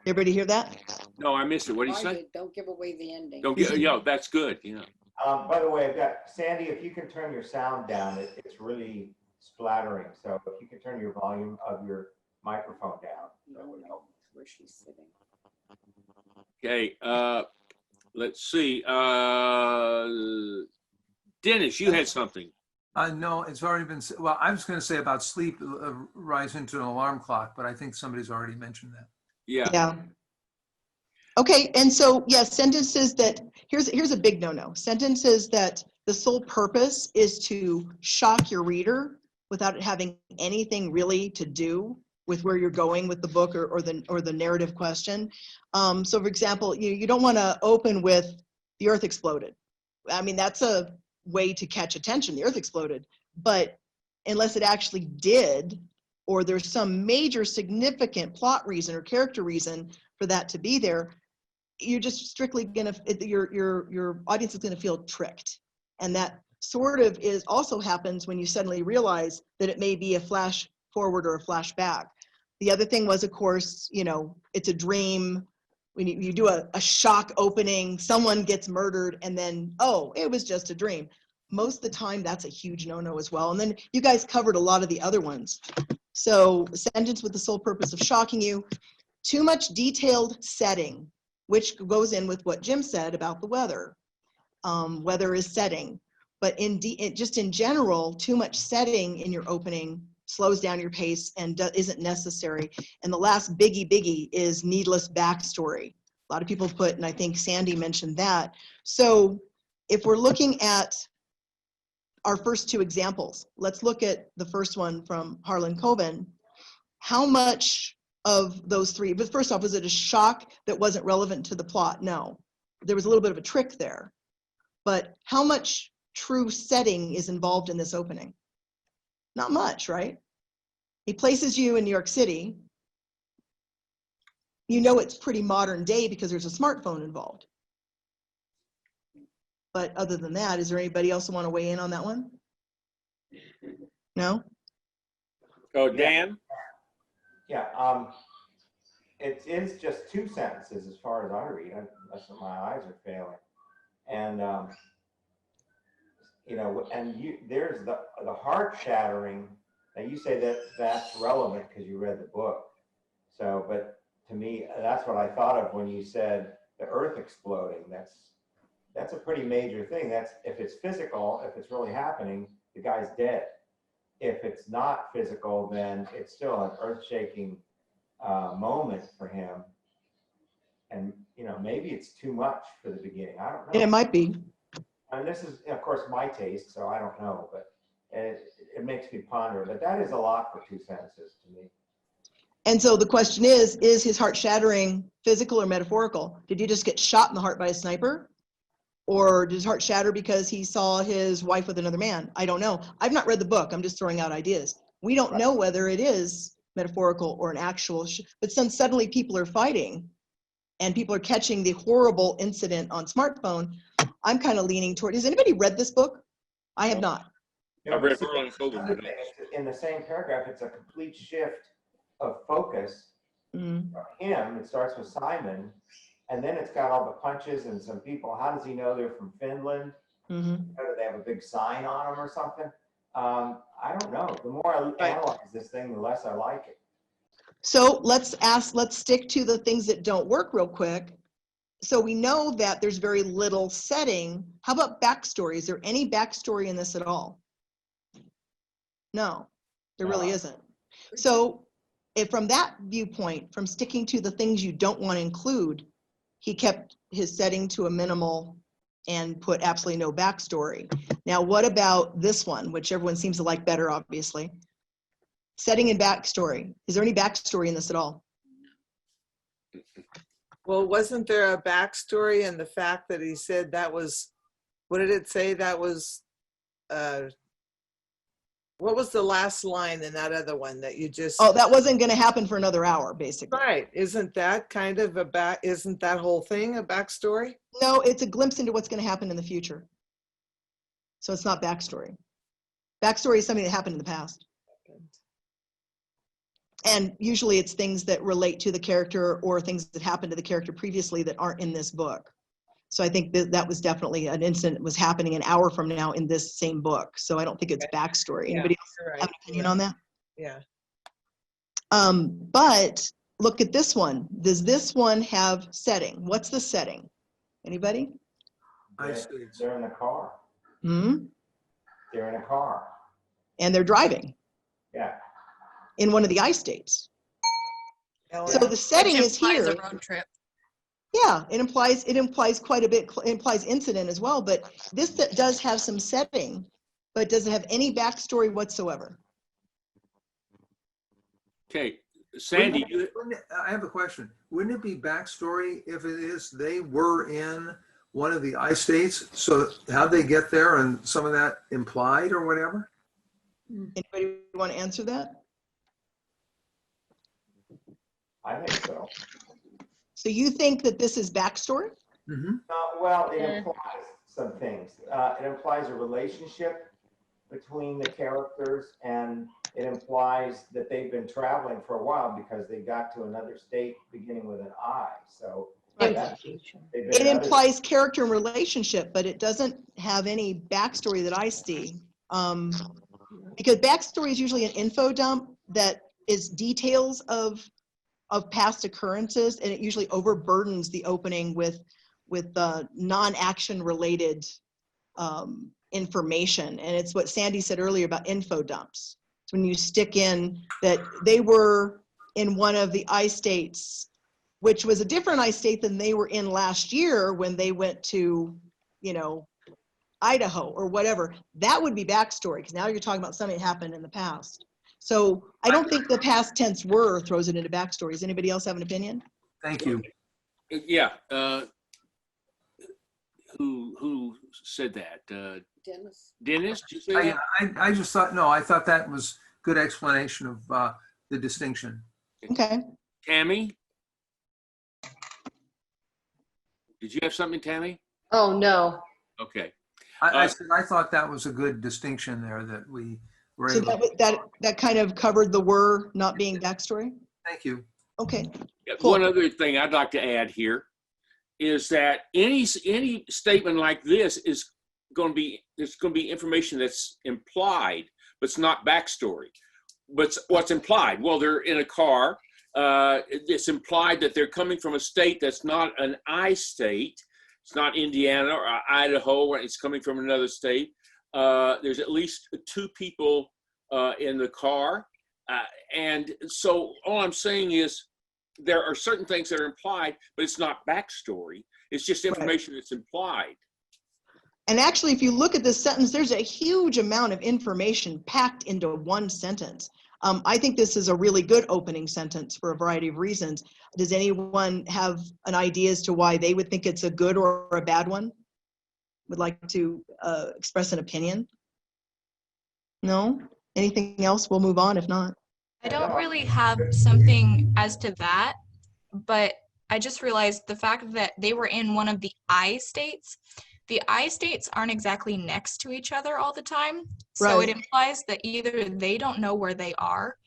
Everybody hear that? No, I missed it. What did you say? Don't give away the ending. Don't give. Yeah, that's good. Yeah. By the way, I've got Sandy. If you can turn your sound down, it's really splattering. So if you can turn your volume of your microphone down, that would help. Where she's sitting. Okay. Let's see. Dennis, you had something. No, it's already been. Well, I was going to say about sleep rise into an alarm clock, but I think somebody's already mentioned that. Yeah. Yeah. Okay, and so yes, sentences that here's a big no-no. Sentences that the sole purpose is to shock your reader without it having anything really to do with where you're going with the book or the narrative question. So for example, you don't want to open with the earth exploded. I mean, that's a way to catch attention, the earth exploded, but unless it actually did, or there's some major significant plot reason or character reason for that to be there, you're just strictly gonna, your audience is gonna feel tricked. And that sort of also happens when you suddenly realize that it may be a flash forward or a flashback. The other thing was, of course, it's a dream. When you do a shock opening, someone gets murdered and then, oh, it was just a dream. Most of the time, that's a huge no-no as well. And then you guys covered a lot of the other ones. So a sentence with the sole purpose of shocking you, too much detailed setting, which goes in with what Jim said about the weather. Weather is setting, but just in general, too much setting in your opening slows down your pace and isn't necessary. And the last biggie is needless backstory. A lot of people put, and I think Sandy mentioned that. So if we're looking at our first 2 examples, let's look at the first one from Harlan Coben. how much of those three, but first off, was it a shock that wasn't relevant to the plot? No. There was a little bit of a trick there. But how much true setting is involved in this opening? Not much, right? He places you in New York City. You know it's pretty modern day because there's a smartphone involved. But other than that, is there anybody else who want to weigh in on that one? No? Oh, Dan? Yeah, it is just 2 sentences as far as I read, unless my eyes are failing. And, you know, and there's the heart shattering. Now you say that that's relevant because you read the book. So, but to me, that's what I thought of when you said the earth exploding. That's a pretty major thing. That's, if it's physical, if it's really happening, the guy's dead. If it's not physical, then it's still an earth-shaking moment for him. And, you know, maybe it's too much for the beginning. I don't know. It might be. And this is, of course, my taste, so I don't know, but it makes me ponder. But that is a lot for 2 sentences to me. And so the question is his heart shattering physical or metaphorical? Did he just get shot in the heart by a sniper? Or did his heart shatter because he saw his wife with another man? I don't know. I've not read the book. I'm just throwing out ideas. We don't know whether it is metaphorical or an actual, but since suddenly people are fighting and people are catching the horrible incident on smartphone, I'm kind of leaning toward, has anybody read this book? I have not. I read Berlin Coleman. In the same paragraph, it's a complete shift of focus from him. It starts with Simon, and then it's got all the punches and some people. How does he know they're from Finland? How do they have a big sign on them or something? I don't know. The more I analyze this thing, the less I like it. So let's stick to the things that don't work real quick. So we know that there's very little setting. How about backstory? Is there any backstory in this at all? No, there really isn't. So from that viewpoint, from sticking to the things you don't want to include, he kept his setting to a minimal and put absolutely no backstory. Now, what about this one, which everyone seems to like better, obviously? Setting and backstory. Is there any backstory in this at all? Well, wasn't there a backstory in the fact that he said that was, what did it say? That was, what was the last line in that other one that you just? Oh, that wasn't going to happen for another hour, basically. Right. Isn't that kind of isn't that whole thing a backstory? No, it's a glimpse into what's going to happen in the future. So it's not backstory. Backstory is something that happened in the past. And usually it's things that relate to the character or things that happened to the character previously that aren't in this book. So I think that was definitely an incident that was happening an hour from now in this same book. So I don't think it's backstory. Anybody else have an opinion on that? Yeah. But look at this one. Does this one have setting? What's the setting? Anybody? They're in a car. They're in a car. And they're driving. Yeah. In one of the ice states. So the setting is here. A road trip. Yeah, it implies quite a bit, it implies incident as well, but this does have some setting, but doesn't have any backstory whatsoever. Okay, Sandy. I have a question. Wouldn't it be backstory if it is they were in one of the ice states? So how'd they get there and some of that implied or whatever? Anybody want to answer that? I think so. So you think that this is backstory? Well, it implies some things. It implies a relationship between the characters, and it implies that they've been traveling for a while because they got to another state beginning with an I. So it implies character and relationship, but it doesn't have any backstory that I see. Because backstory is usually an info dump that is details of past occurrences, and it usually overburdens the opening with non-action related information. And it's what Sandy said earlier about info dumps. It's when you stick in that they were in one of the ice states, which was a different ice state than they were in last year when they went to, Idaho or whatever. That would be backstory, because now you're talking about something that happened in the past. So I don't think the past tense were throws it into backstory. Does anybody else have an opinion? Thank you. Yeah. Who said that? Dennis. Dennis, did you say that? I just thought, no, I thought that was good explanation of the distinction. Okay. Tammy? Did you have something, Tammy? Oh, no. Okay. I said I thought that was a good distinction there that we were So able that kind of covered the were not being backstory? Thank you. Okay. Yeah, Cool. one other thing I'd like to add here is that any statement like this is going to be, there's going to be information that's implied, but it's not backstory. But what's implied? Well, they're in a car. It's implied that they're coming from a state that's not an I state. It's not Indiana or Idaho, or it's coming from another state. There's at least 2 people in the car. And so all I'm saying is there are certain things that are implied, but it's not backstory. It's just information that's implied. And actually, if you look at this sentence, there's a huge amount of information packed into one sentence. I think this is a really good opening sentence for a variety of reasons. Does anyone have an idea as to why they would think it's a good or a bad one? Would like to express an opinion? No? Anything else? We'll move on if not. I don't really have something as to that, but I just realized the fact that they were in one of the I states. The I states aren't exactly next to each other all the time. So it implies that either they don't know where they are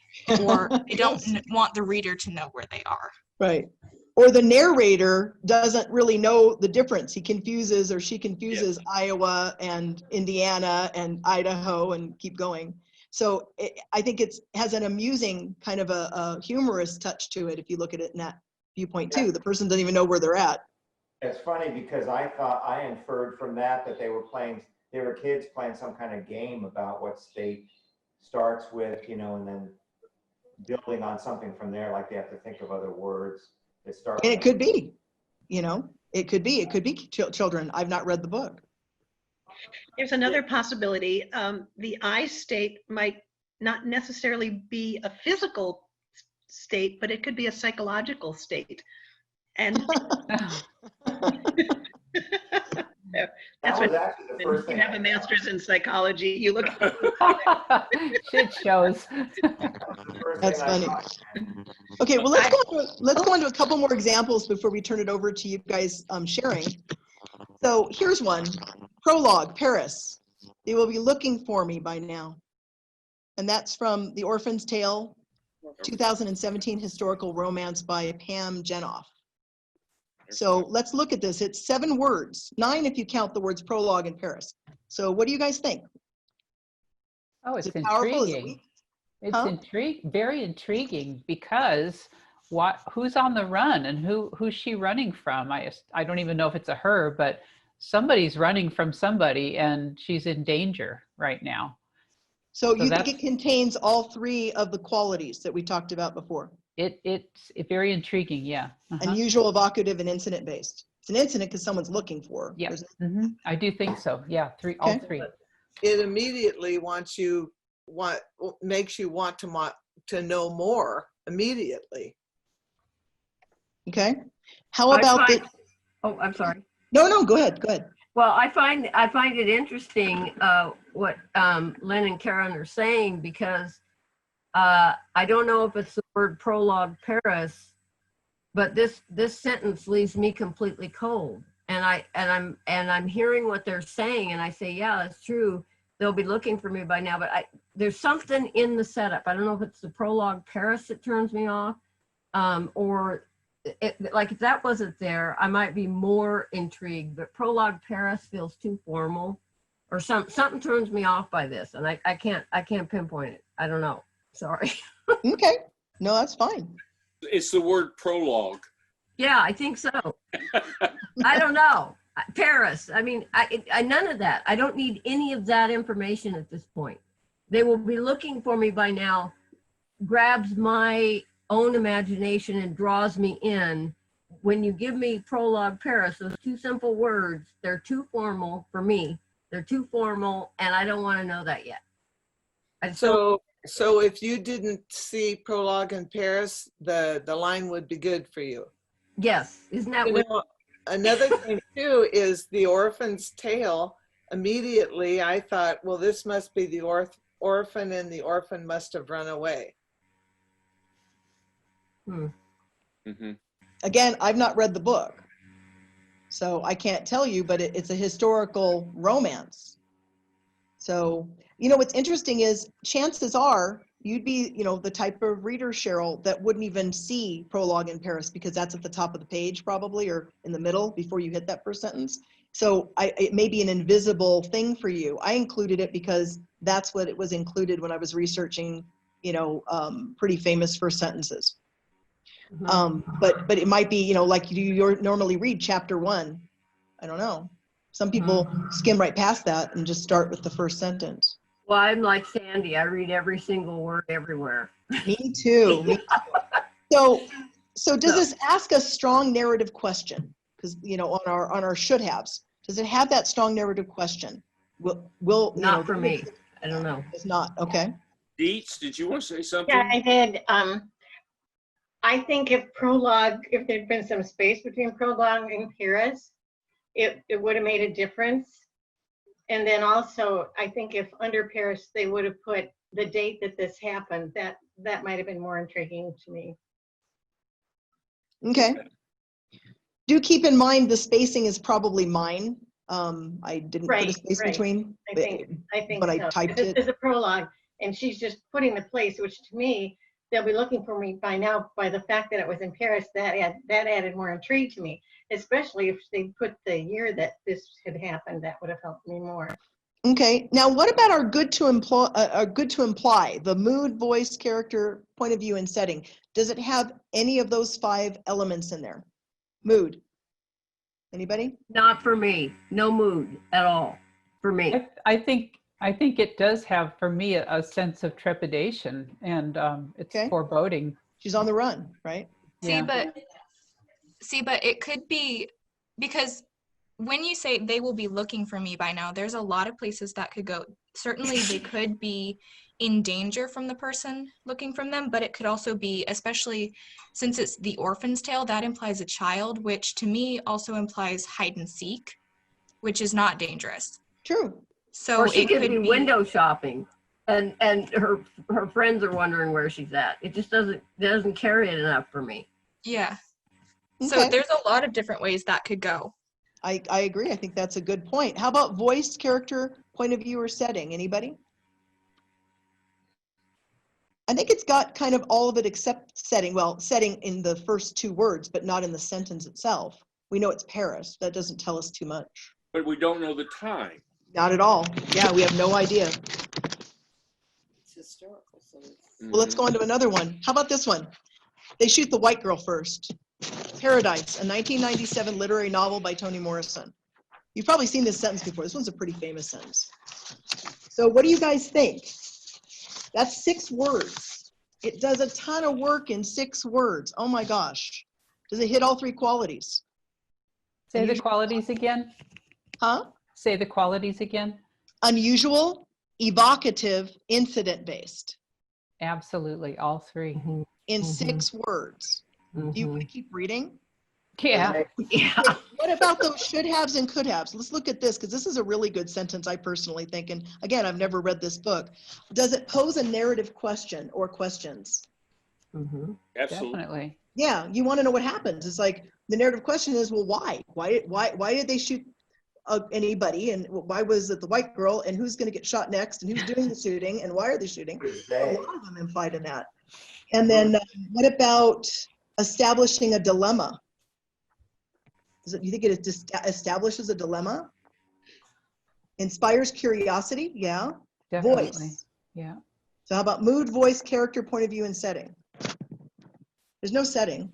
or they don't want the reader to know where they are. Right. Or the narrator doesn't really know the difference. He confuses or she confuses Iowa and Indiana and Idaho and keep going. So I think it has an amusing kind of a humorous touch to it if you look at it in that viewpoint too. The person doesn't even know where they're at. It's funny because I inferred from that they were kids playing some kind of game about what state starts with, and then building on something from there, like they have to think of other words that start. And it could be, it could be children. I've not read the book. There's another possibility. The I state might not necessarily be a physical state, but it could be a psychological state. And that's what you can have a master's in psychology. You look at shit shows. That's funny. Okay, well, let's go on to a couple more examples before we turn it over to you guys sharing. So here's one. Prologue, Paris. They will be looking for me by now. And that's from The Orphan's Tale, 2017 historical romance by Pam Jenoff. So let's look at this. It's 7 words, 9 if you count the words prologue and Paris. So what do you guys think? Oh, it's powerful? intriguing. It's very intriguing because who's on the run and who's she running from? I don't even know if it's a her, but somebody's running from somebody and she's in danger right now. So you think it contains all 3 of the qualities that we talked about before? It's very intriguing, yeah. Unusual, evocative, and incident-based. It's an incident because someone's looking for. Yeah, I do think so. Yeah, all 3. It immediately makes you want to know more immediately. Okay. How about Oh, I'm sorry. No, go ahead. Well, I find it interesting what Lynn and Karen are saying because I don't know if it's the word prologue Paris, but this sentence leaves me completely cold. And I'm hearing what they're saying, and I say, yeah, that's true. They'll be looking for me by now, but there's something in the setup. I don't know if it's the prologue Paris that turns me off, or like if that wasn't there, I might be more intrigued. But prologue Paris feels too formal, or something turns me off by this, and I can't pinpoint it. I don't know. Sorry. Okay. No, that's fine. It's the word prologue. Yeah, I think so. I don't know. Paris. I mean, I none of that. I don't need any of that information at this point. They will be looking for me by now. Grabs my own imagination and draws me in. When you give me prologue Paris, those 2 simple words, they're too formal for me. They're too formal, and I don't want to know that yet. So So if you didn't see Prologue in Paris, the line would be good for you. Yes, isn't that You what? know, another thing too is the orphan's tale. Immediately I thought, well, this must be the orphan and the orphan must have run away. Mm-hmm. Again, I've not read the book, so I can't tell you, but it's a historical romance. So, you know, what's interesting is chances are you'd be, you know, the type of reader, Cheryl, that wouldn't even see Prologue in Paris because that's at the top of the page probably, or in the middle before you hit that first sentence. So it may be an invisible thing for you. I included it because that's what it was included when I was researching, you know, pretty famous first sentences. But it might be, you know, like you normally read chapter 1. I don't know. Some people skim right past that and just start with the first sentence. Well, I'm like Sandy. I read every single word everywhere. Me too. Me too. So does this ask a strong narrative question? Because, you know, on our should haves, does it have that strong narrative question? Will not for me. I don't know. It's not. Okay. Dietz, did you want to say something? Yeah, I did. I think if there'd been some space between Prologue and Paris, it would have made a difference. And then also, I think if under Paris, they would have put the date that this happened, that might have been more intriguing to me. Okay. Do keep in mind the spacing is probably mine. I didn't put a space between. I think but so. I typed This it. is a prologue, and she's just putting the place, which to me, they'll be looking for me by now. By the fact that it was in Paris, that added more intrigue to me. Especially if they put the year that this had happened, that would have helped me more. Okay. Now, what about our good to imply, the mood, voice, character, point of view, and setting? Does it have any of those 5 elements in there? Mood. Anybody? Not for me. No mood at all for me. I think it does have, for me, a sense of trepidation, and it's foreboding. She's on the run, right? See, but it could be, because when you say they will be looking for me by now, there's a lot of places that could go. Certainly they could be in danger from the person looking from them, but it could also be, especially since it's the orphan's tale, that implies a child, which to me also implies hide and seek, which is not dangerous. True. So or she could be window shopping, and her friends are wondering where she's at. It just doesn't carry it enough for me. Yeah. Okay. So there's a lot of different ways that could go. I agree. I think that's a good point. How about voice, character, point of view, or setting? Anybody? I think it's got kind of all of it except setting. Well, setting in the first 2 words, but not in the sentence itself. We know it's Paris. That doesn't tell us too much. But we don't know the time. Not at all. Yeah, we have no idea. It's historical, so it's... Well, let's go on to another one. How about this one? They shoot the white girl first. Paradise, a 1997 literary novel by Toni Morrison. You've probably seen this sentence before. This one's a pretty famous sentence. So what do you guys think? That's 6 words. It does a ton of work in 6 words. Oh my gosh. Does it hit all 3 qualities? Say the qualities again. Huh? Say the qualities again. Unusual, evocative, incident-based. Absolutely, all 3. In 6 words. Do you want to keep reading? Yeah. What about those should haves and could haves? Let's look at this, because this is a really good sentence, I personally think. And again, I've never read this book. Does it pose a narrative question or questions? Absolutely. Definitely. Yeah, you want to know what happens. It's like the narrative question is, well, why? Why did they shoot anybody? And why was it the white girl? And who's going to get shot next? And who's doing the shooting? And why are they shooting? A lot of them implied in that. And then what about establishing a dilemma? Do you think it establishes a dilemma? Inspires curiosity? Yeah. Definitely. Voice. Yeah. So how about mood, voice, character, point of view, and setting? There's no setting.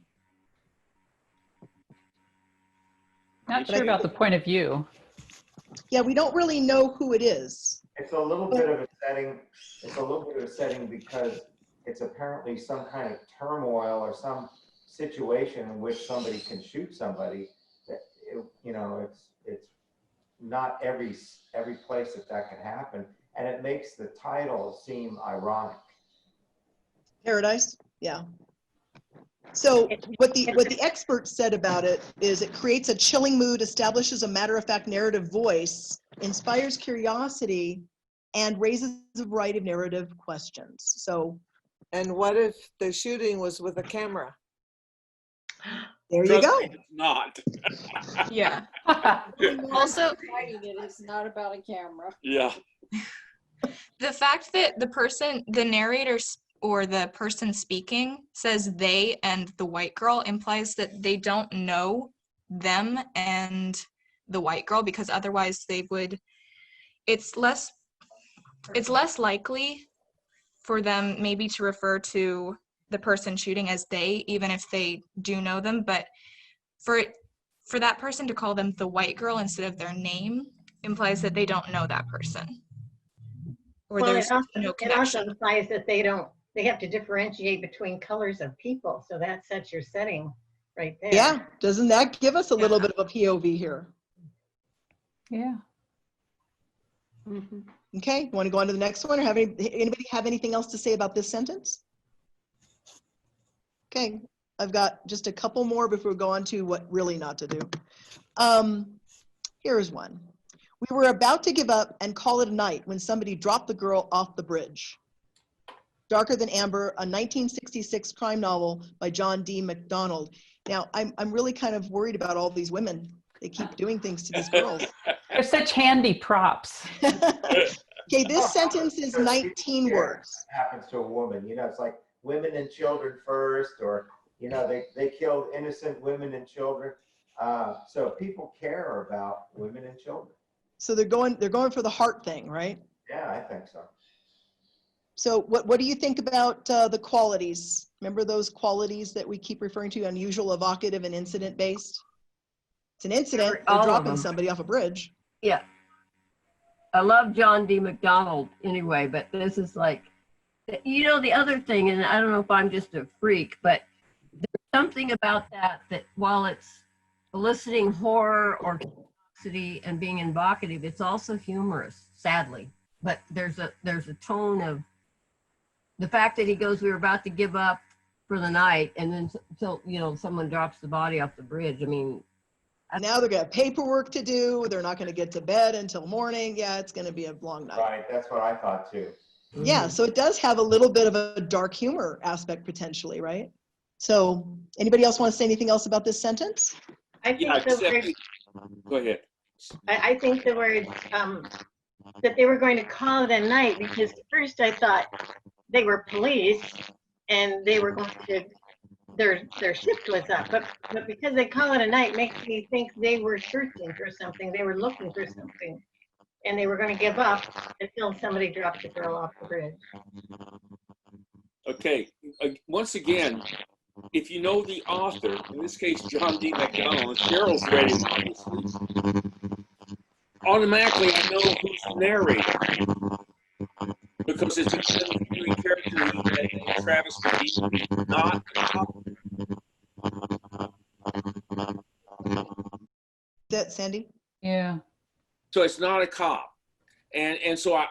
Not sure about the point of view. Yeah, we don't really know who it is. It's a little bit of a setting. It's a little bit of a setting because it's apparently some kind of turmoil or some situation in which somebody can shoot somebody. That you know, it's not every place that can happen, and it makes the title seem ironic. Paradise, yeah. So what the experts said about it is it creates a chilling mood, establishes a matter-of-fact narrative voice, inspires curiosity, and raises a variety of narrative questions. So, And what if the shooting was with a camera? there you go. It's not. Yeah. Also, it's not about a camera. Yeah. the fact that the narrator or the person speaking says they and the white girl implies that they don't know them and the white girl, because otherwise they would, it's less likely for them maybe to refer to the person shooting as they, even if they do know them. But for that person to call them the white girl instead of their name implies that they don't know that person, or Well, there's no it also connection. implies that they have to differentiate between colors of people. So that sets your setting right there. Yeah, doesn't that give us a little bit of a POV here? Yeah. Okay, want to go on to the next one, or anybody have anything else to say about this sentence? Okay, I've got just a couple more before we go on to what really not to do. Here's one. We were about to give up and call it a night when somebody dropped the girl off the bridge. Darker Than Amber, a 1966 crime novel by John D. MacDonald. Now, I'm really kind of worried about all these women. They keep doing things to these girls. They're such handy props. Okay, this sentence is 19 words. Happens to a woman, you know, it's like women and children first, or, you know, they killed innocent women and children. So people care about women and children. So they're going for the heart thing, right? Yeah, I think so. So what do you think about the qualities? Remember those qualities that we keep referring to: unusual, evocative, and incident-based? It's an incident. They're All of dropping them. somebody off a bridge. Yeah. I love John D. MacDonald anyway, but this is like, you know, the other thing, and I don't know if I'm just a freak, but there's something about that while it's eliciting horror or curiosity and being evocative, it's also humorous, sadly. But there's a tone of the fact that he goes, we were about to give up for the night, and then so you know, someone drops the body off the bridge. I mean, now they're gonna have paperwork to do. They're not gonna get to bed until morning. Yeah, it's gonna be a long night. Right, that's what I thought too. Yeah, so it does have a little bit of a dark humor aspect potentially, right? So anybody else want to say anything else about this sentence? I think Go ahead. I think the words that they were going to call it a night, because at first I thought they were police and they were going to, their shift was up, but because they call it a night makes me think they were searching for something, they were looking for something, and they were going to give up until somebody dropped the girl off the bridge. Okay, once again, if you know the author, in this case John D. MacDonald, and Cheryl's read him obviously, automatically I know who's the narrator, because it's a continuing character that Travis McGee, not That Sandy? Yeah. so it's not a cop, and so I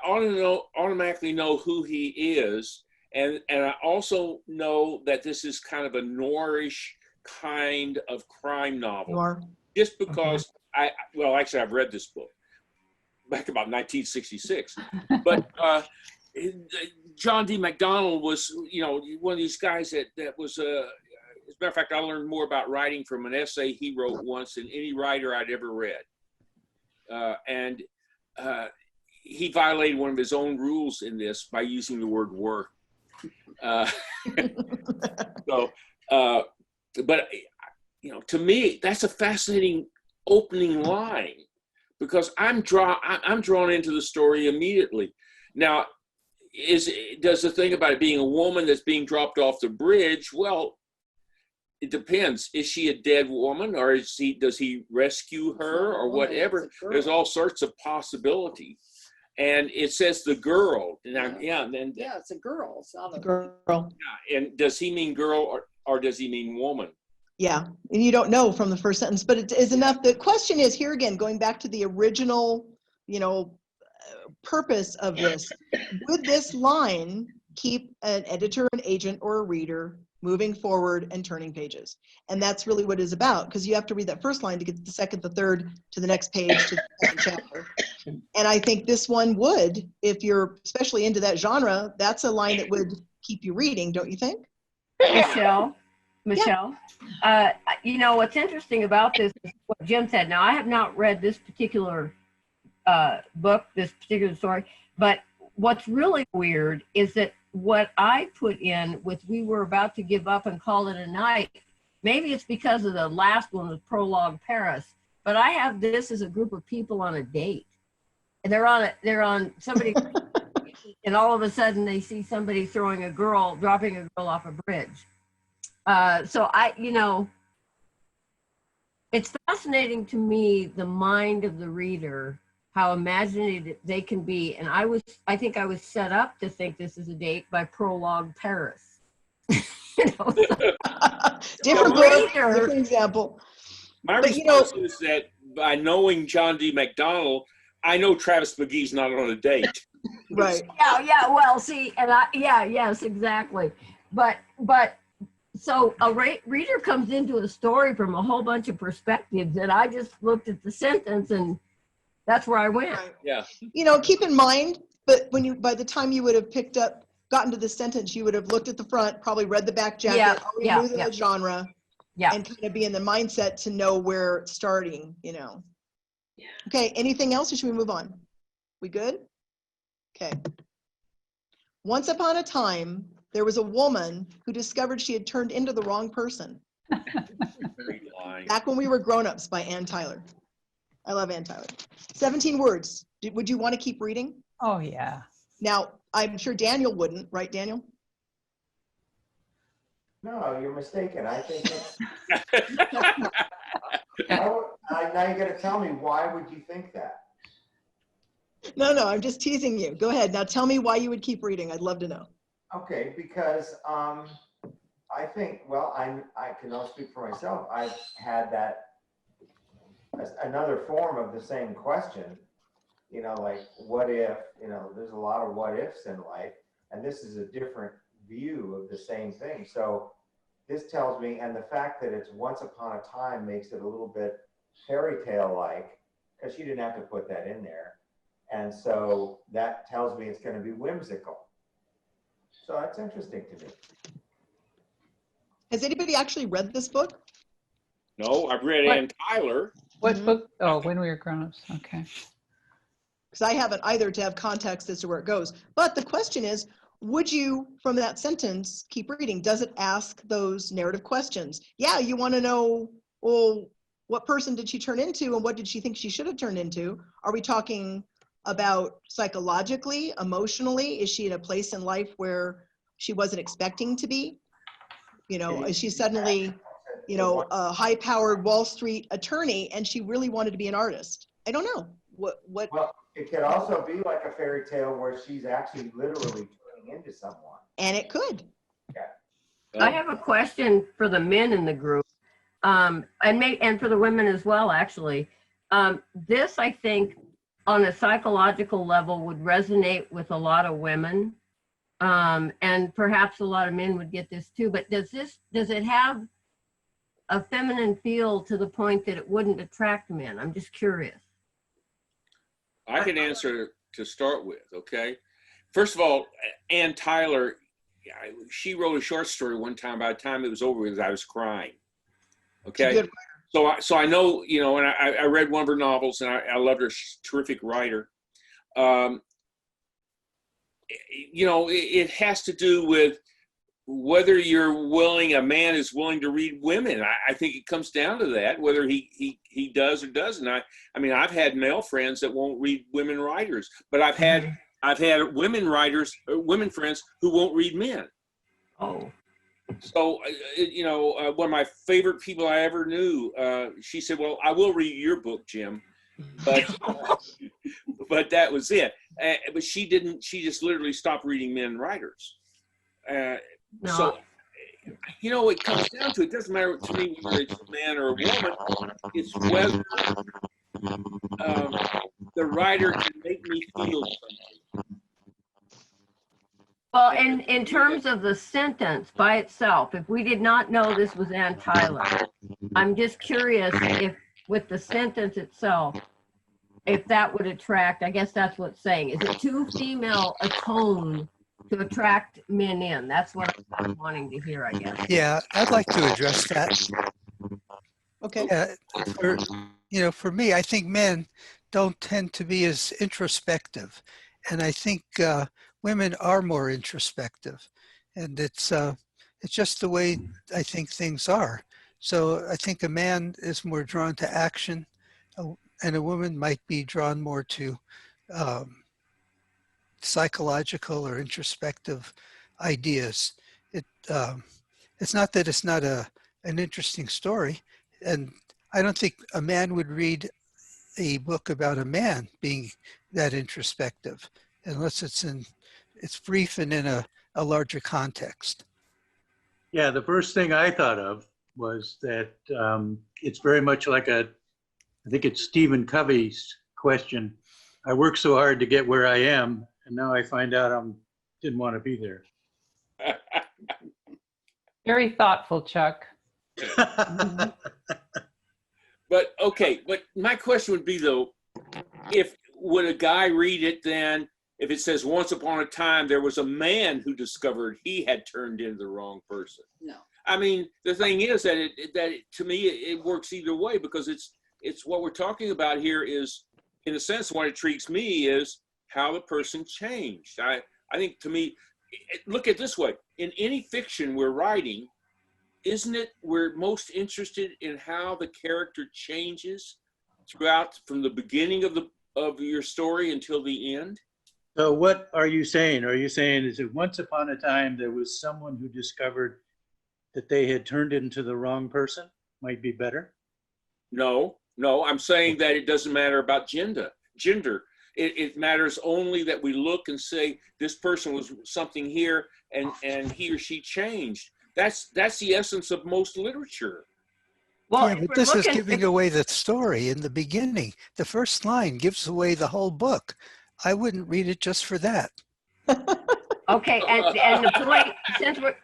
automatically know who he is, and I also know that this is kind of a noirish kind of crime novel. Noir. Just because well, actually, I've read this book back about 1966, but John D. MacDonald was, you know, one of these guys that was as a matter of fact, I learned more about writing from an essay he wrote once than any writer I'd ever read. And he violated one of his own rules in this by using the word "were." But you know, to me, that's a fascinating opening line, because I'm drawn into the story immediately. Now, does the thing about it being a woman that's being dropped off the bridge? Well, it depends. Is she a dead woman, or does he rescue her, or whatever? There's all sorts of possibility. And it says the girl. Now, Yeah, it's a girl. It's not a girl. Yeah, and does he mean girl, or does he mean woman? Yeah, and you don't know from the first sentence, but it is enough. The question is here again, going back to the original, you know, purpose of this. Would this line keep an editor, an agent, or a reader moving forward and turning pages. And that's really what it's about, because you have to read that first line to get to the second, the third, to the next page, to the second chapter. And I think this one would, if you're especially into that genre, that's a line that would keep you reading, don't you think? Michelle, you know, what's interesting about this is what Jim said. Now, I have not read this particular book, this particular story, but what's really weird is that what I put in with we were about to give up and call it a night, maybe it's because of the last one with Prologue Paris, but I have this as a group of people on a date. And they're on somebody, and all of a sudden they see somebody dropping a girl off a bridge. So you know, it's fascinating to me, the mind of the reader, how imaginative they can be. And I think I was set up to think this is a date by Prologue Paris. You know, different book, different example. My response is that by knowing John D. McDonnell, I know Travis McGee's not on a date. Right. Yeah. Well, see, and yes, exactly. But so a reader comes into a story from a whole bunch of perspectives, and I just looked at the sentence, and that's where I went. Right. Yeah. You know, keep in mind, but by the time you would have gotten to the sentence, you would have looked at the front, probably read the back jacket, already knew the genre, and kind of be in the mindset to know where it's starting, you know. Yeah. Okay, anything else, or should we move on? We good? Okay. Once upon a time, there was a woman who discovered she had turned into the wrong person. Back when we were grown-ups, by Ann Tyler. I love Ann Tyler. 17 words. Would you want to keep reading? Oh, yeah. Now, I'm sure Daniel wouldn't, right, Daniel? No, you're mistaken. I think it's... now you got to tell me, why would you think that? No, I'm just teasing you. Go ahead. Now tell me why you would keep reading. I'd love to know. Okay, because I think, well, I can only speak for myself. I've had that as another form of the same question, you know, like what if, you know, there's a lot of what ifs in life, and this is a different view of the same thing. So this tells me, and the fact that it's once upon a time makes it a little bit fairy tale like, because she didn't have to put that in there. And so that tells me it's going to be whimsical. So that's interesting to me. Has anybody actually read this book? No, I've read Ann Tyler. What book? Oh, When We Were Grown-Ups. Okay. Because I haven't either, to have context as to where it goes. But the question is, would you, from that sentence, keep reading? Does it ask those narrative questions? Yeah, you want to know, well, what person did she turn into and what did she think she should have turned into? Are we talking about psychologically, emotionally? Is she in a place in life where she wasn't expecting to be? You know, is she suddenly, you know, a high-powered Wall Street attorney and she really wanted to be an artist? I don't know. What? Well, it could also be like a fairy tale where she's actually literally turning into someone. And it could. Yeah. I have a question for the men in the group, and for the women as well, actually. This, I think, on a psychological level would resonate with a lot of women, and perhaps a lot of men would get this too, but does it have a feminine feel to the point that it wouldn't attract men? I'm just curious. I can answer to start with, okay? First of all, Ann Tyler, she wrote a short story one time. By the time it was over with, I was crying, okay? So I know, you know, and I read one of her novels, and I loved her. She's a terrific writer. You know, it has to do with whether a man is willing to read women. I think it comes down to that, whether he does or doesn't. I mean, I've had male friends that won't read women writers, but I've had women friends who won't read men. Oh. So, you know, one of my favorite people I ever knew, she said, well, I will read your book, Jim, but that was it. But she just literally stopped reading men writers. No. So, you know, it comes down to, it doesn't matter to me whether it's a man or a woman, it's whether the writer can make me feel something. Well, in terms of the sentence by itself, if we did not know this was Ann Tyler, I'm just curious if with the sentence itself, if that would attract, I guess that's what's saying. Is it too female a tone to attract men in? That's what I'm wanting to hear, I guess. Yeah, I'd like to address that. Okay. For me, I think men don't tend to be as introspective, and I think women are more introspective, and it's just the way I think things are. So I think a man is more drawn to action, and a woman might be drawn more to psychological or introspective ideas. It's not that it's not an interesting story, and I don't think a man would read a book about a man being that introspective unless it's brief and in a larger context. Yeah, the first thing I thought of was that it's very much like I think it's Stephen Covey's question. I worked so hard to get where I am, and now I find out I didn't want to be there. Very thoughtful, Chuck. But okay, but my question would be though, would a guy read it then if it says once upon a time there was a man who discovered he had turned into the wrong person? No. I mean, the thing is that to me it works either way, because it's what we're talking about here is, in a sense, what intrigues me is how the person changed. I think, to me, look at it this way: in any fiction we're writing, isn't it we're most interested in how the character changes throughout, from the beginning of your story until the end? So what are you saying? Are you saying is that once upon a time there was someone who discovered that they had turned into the wrong person? Might be better? No, I'm saying that it doesn't matter about gender. It matters only that we look and say this person was something here and he or she changed. That's the essence of most literature. Well, yeah, but this is giving away the story in the beginning. The first line gives away the whole book. I wouldn't read it just for that. Okay, and the point,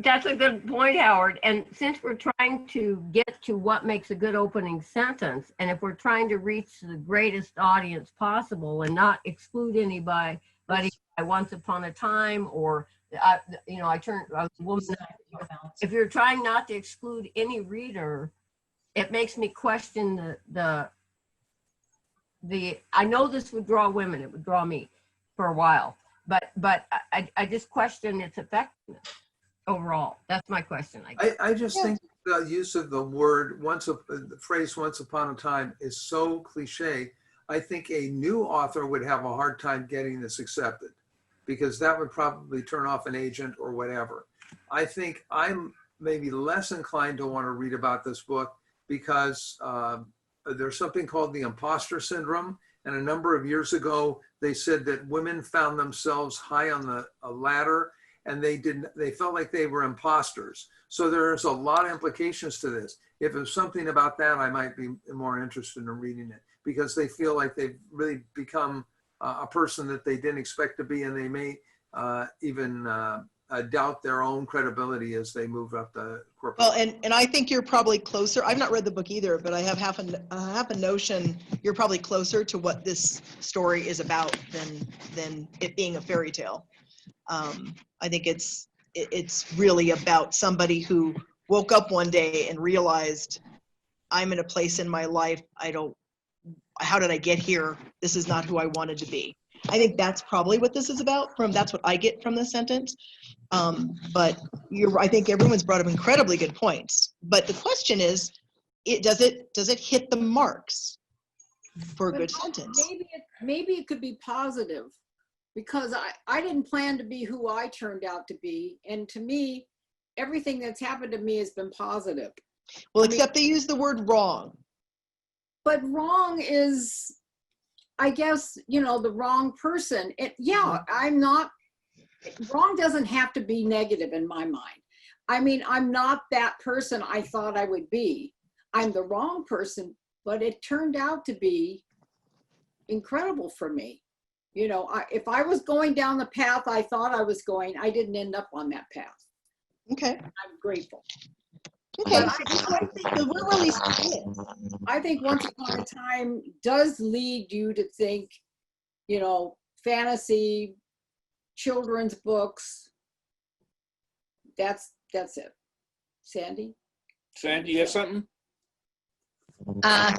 that's a good point, Howard. And since we're trying to get to what makes a good opening sentence, and if we're trying to reach the greatest audience possible and not exclude anybody by once upon a time, or I was a woman. If you're trying not to exclude any reader, it makes me question the I know this would draw women, it would draw me for a while. But I just question its effectiveness overall. That's my question. I just think the use of the word the phrase "once upon a time" is so cliche. I think a new author would have a hard time getting this accepted, because that would probably turn off an agent or whatever. I think I'm maybe less inclined to want to read about this book because there's something called the Imposter Syndrome. And a number of years ago, they said that women found themselves high on a ladder, and they felt like they were imposters. So there's a lot of implications to this. If there's something about that, I might be more interested in reading it, because they feel like they've really become a person that they didn't expect to be, and they may even doubt their own credibility as they move up the corporate. Well, and I think you're probably closer. I've not read the book either, but I have half a notion you're probably closer to what this story is about than it being a fairy tale. I think it's really about somebody who woke up one day and realized, I'm in a place in my life, how did I get here? This is not who I wanted to be. I think that's probably what this is about. That's what I get from this sentence. But I think everyone's brought up incredibly good points. But the question is, does it hit the marks for a good sentence? Maybe it could be positive, because I didn't plan to be who I turned out to be. And to me, everything that's happened to me has been positive. Well, except they use the word wrong. But wrong is, I guess, the wrong person. I'm not, wrong doesn't have to be negative in my mind. I mean, I'm not that person I thought I would be. I'm the wrong person, but it turned out to be incredible for me. You know, if I was going down the path I thought I was going, I didn't end up on that path. Okay. I'm grateful. Okay. So we're really split. I think Once Upon a Time does lead you to think, you know, fantasy, children's books. That's it. Sandy? Sandy, you have something? I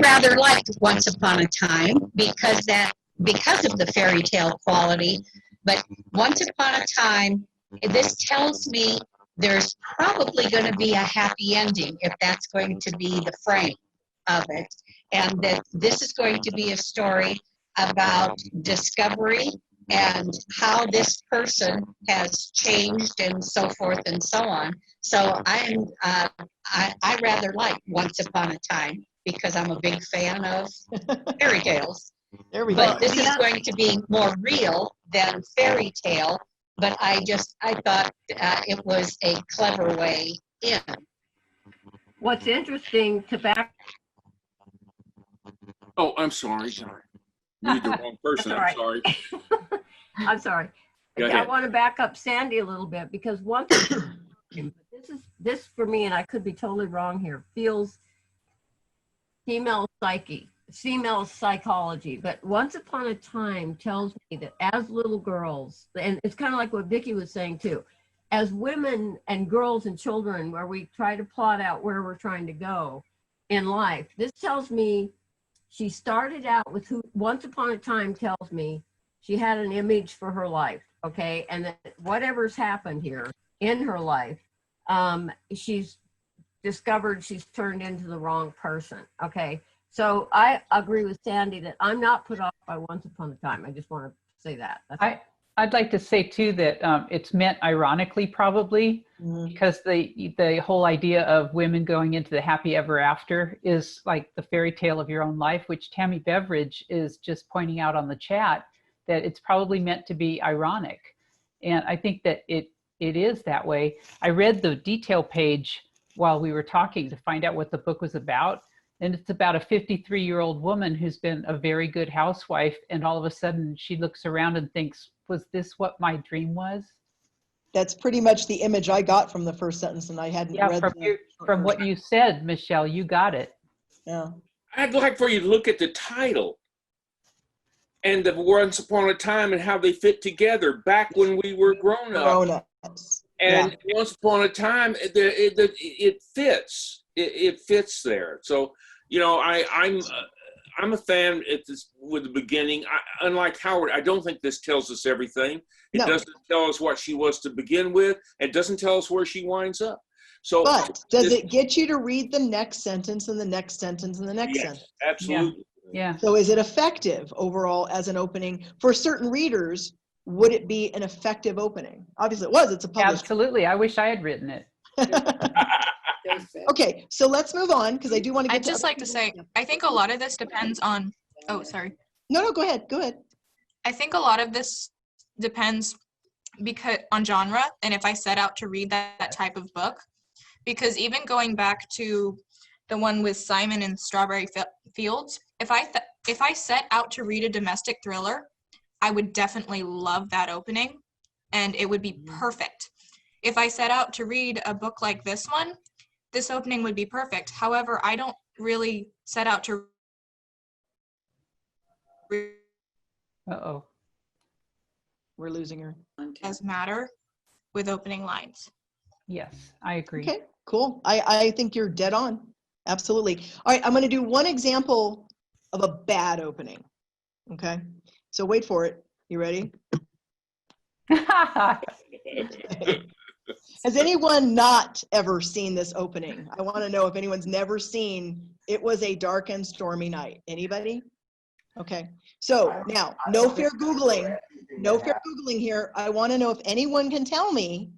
rather liked Once Upon a Time because of the fairy tale quality. But Once Upon a Time, this tells me there's probably going to be a happy ending if that's going to be the frame of it, and that this is going to be a story about discovery and how this person has changed and so forth and so on. So I rather like Once Upon a Time because I'm a big fan of fairy tales. There we But go. this is going to be more real than fairy tale. But I thought it was a clever way in. What's interesting to back. Oh, I'm sorry. You're the wrong person. I'm sorry. I'm sorry. Go I ahead. want to back up Sandy a little bit because this for me, and I could be totally wrong here, feels female psychology. But Once Upon a Time tells me that as little girls, and it's kind of like what Vicki was saying too, as women and girls and children, where we try to plot out where we're trying to go in life, this tells me she started out with who Once Upon a Time tells me she had an image for her life, okay? And that whatever's happened here in her life, she's discovered she's turned into the wrong person, okay? So I agree with Sandy that I'm not put off by Once Upon a Time. I just want to say that. I'd like to say too that it's meant ironically probably, because the whole idea of women going into the happy ever after is like the fairy tale of your own life, which Tammy Beveridge is just pointing out on the chat that it's probably meant to be ironic. And I think that it is that way. I read the detail page while we were talking to find out what the book was about. And it's about a 53-year-old woman who's been a very good housewife. And all of a sudden she looks around and thinks, was this what my dream was? That's pretty much the image I got from the first sentence, and I hadn't read from what you said, Michelle, you got it. Yeah. I'd like for you to look at the title and the Once Upon a Time and how they fit together back when we were grown up. And Once Upon a Time, it fits. It fits there. So, you know, I'm a fan with the beginning. Unlike Howard, I don't think this tells us everything. It doesn't tell us what she was to begin with. It doesn't tell us where she winds up. So, but does it get you to read the next sentence and the next sentence and the next sentence? Absolutely. Yeah. So is it effective overall as an opening? For certain readers, would it be an effective opening? Obviously it was. It's a published. Absolutely. I wish I had written it. Okay, so let's move on because I do want to get I'd just like to say, I think a lot of this depends on, oh, sorry. No, go ahead. Go ahead. I think a lot of this depends on genre and if I set out to read that type of book. Because even going back to the one with Simon and Strawberry Fields, if I set out to read a domestic thriller, I would definitely love that opening and it would be perfect. If I set out to read a book like this one, this opening would be perfect. However, I don't really set out to read. Uh-oh. We're losing her. Does matter with opening lines. Yes, I agree. Okay, cool. I think you're dead on. Absolutely. All right, I'm going to do one example of a bad opening. Okay, so wait for it. You ready? Has anyone not ever seen this opening? I want to know if anyone's never seen It Was a Dark and Stormy Night. Anybody? Okay, so now, no fair Googling. No fair Googling here. I want to know if anyone can tell me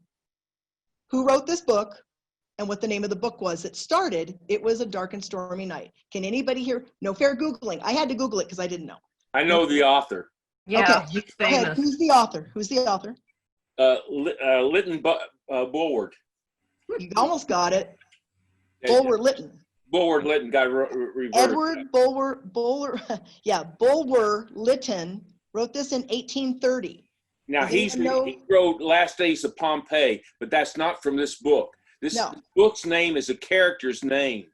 who wrote this book and what the name of the book was that started It Was a Dark and Stormy Night. Can anybody here? No fair Googling. I had to Google it because I didn't know. I know the author. Yeah, okay. he's famous. Who's the author? Who's the author? Lytton Bulward. You almost got it. Bulwer Lytton. Bulwer-Lytton got reversed. Edward Bulwer, yeah, Bulwer-Lytton wrote this in 1830. Now, Does anyone know? he wrote Last Days of Pompeii, but that's not from this book. This No. book's name is a character's name.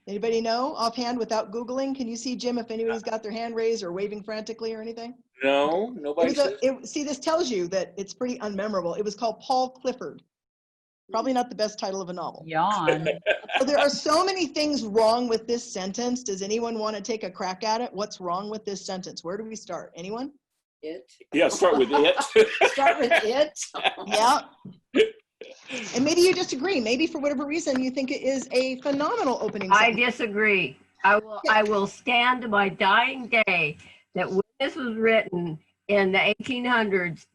Anybody know offhand without Googling? Can you see, Jim, if anybody's got their hand raised or waving frantically or anything? No, nobody says. See, this tells you that it's pretty unmemorable. It was called Paul Clifford. Probably not the best title of a novel. Yawn. So there are so many things wrong with this sentence. Does anyone want to take a crack at it? What's wrong with this sentence? Where do we start? Anyone? It. Yeah, start with it. Start with it. Yeah. And maybe you disagree. Maybe for whatever reason you think it is a phenomenal opening I sentence. disagree. I will stand to my dying day that when this was written in the 1800s,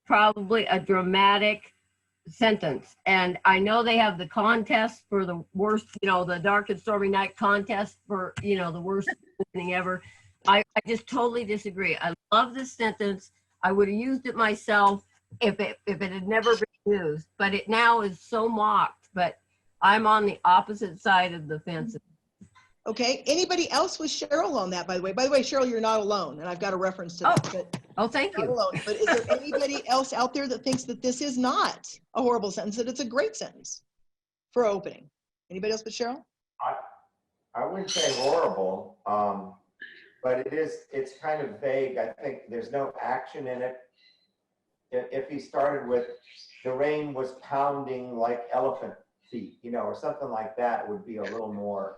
probably a dramatic sentence. And I know they have the contest for the worst, the Dark and Stormy Night contest for, the worst thing ever. I just totally disagree. I love this sentence. I would have used it myself if it had never been used, but it now is so mocked. But I'm on the opposite side of the fence. Okay. Anybody else with Cheryl on that, by the way? By the way, Cheryl, you're not alone, and I've got a reference to that. Oh, thank you. Alone. But is there anybody else out there that thinks that this is not a horrible sentence, that it's a great sentence for opening? Anybody else but Cheryl? I wouldn't say horrible, but it's kind of vague. I think there's no action in it. If he started with, the rain was pounding like elephant feet, or something like that, it would be a little more.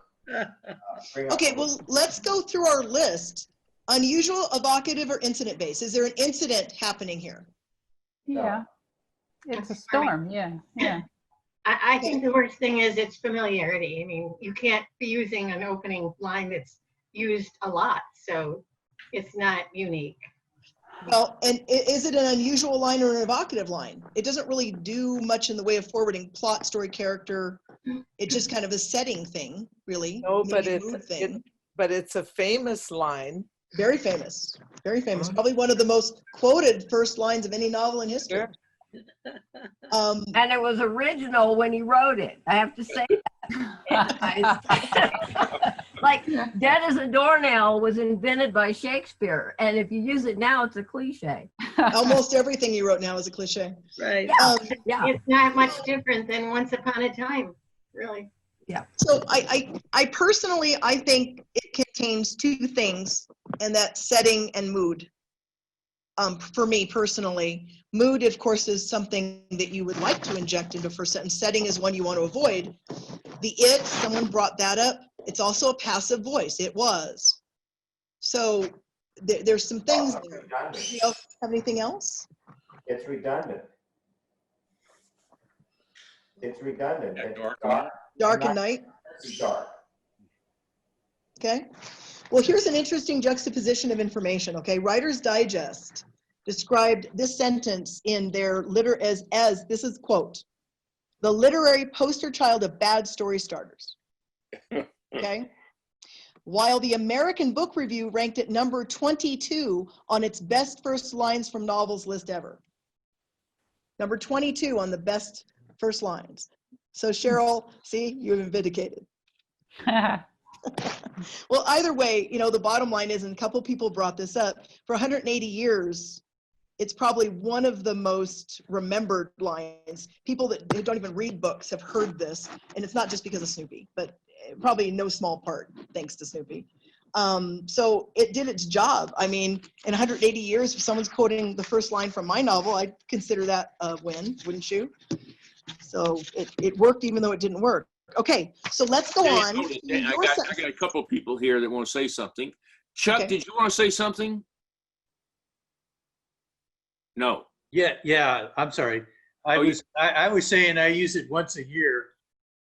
Okay, well, let's go through our list. Unusual, evocative, or incident-based. Is there an incident happening here? Yeah. It's a storm. Yeah. Yeah. I think the worst thing is its familiarity. I mean, you can't be using an opening line that's used a lot, so it's not unique. Well, and is it an unusual line or an evocative line? It doesn't really do much in the way of forwarding plot, story, character. It's just kind of a setting thing, really. No, but maybe a mood thing. it's a famous line. Very famous. Very famous. Probably one of the most quoted first lines of any novel in history. Sure. And it was original when he wrote it. I have to say that. Like, dead as a doornail was invented by Shakespeare. And if you use it now, it's a cliche. Almost everything you wrote now is a cliche. Right. Yeah. It's not much different than Once Upon a Time, really. Yeah. So I personally, I think it contains two things, and that's setting and mood. For me personally, mood, of course, is something that you would like to inject into first sentence. Setting is one you want to avoid. The it, someone brought that up. It's also a passive voice. It was. So there's some things there. Anybody else have anything else? It's redundant. It's redundant. Yeah, It's Dark and night. Dark. Okay. Well, here's an interesting juxtaposition of information. Okay. Writer's Digest described this sentence in their as this is quote, the literary poster child of bad story starters. Okay. While the American Book Review ranked it number 22 on its best first lines from novels list ever. Number 22 on the best first lines. So Cheryl, see, you've been vindicated. Well, either way, the bottom line is, and a couple people brought this up, for 180 years, it's probably one of the most remembered lines. People that don't even read books have heard this, and it's not just because of Snoopy, but probably in no small part thanks to Snoopy. So it did its job. I mean, in 180 years, if someone's quoting the first line from my novel, I'd consider that a win, wouldn't you? So it worked even though it didn't work. Okay, so let's go on. I got a couple of people here that want to say something. Chuck, did you want to say something? No. Yeah. I'm sorry. I was saying I use it once a year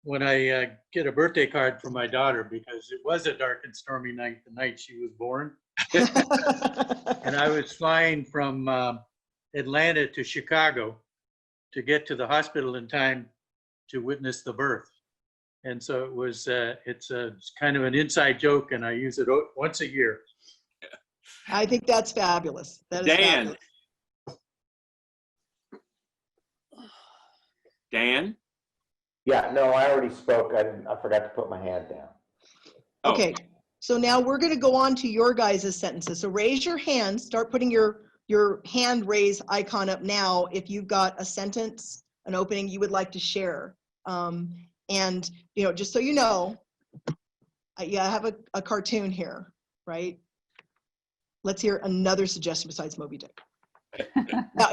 when I get a birthday card for my daughter, because it was a dark and stormy night the night she was born. And I was flying from Atlanta to Chicago to get to the hospital in time to witness the birth. And so it was, it's kind of an inside joke, and I use it once a year. I think that's fabulous. That is Dan. fabulous. Dan? Yeah, no, I already spoke. I forgot to put my hand down. Oh. Okay, so now we're going to go on to your guys' sentences. So raise your hand, start putting your hand raise icon up now if you've got a sentence, an opening you would like to share. And, you know, just so you know, I have a cartoon here, right? Let's hear another suggestion besides Moby Dick.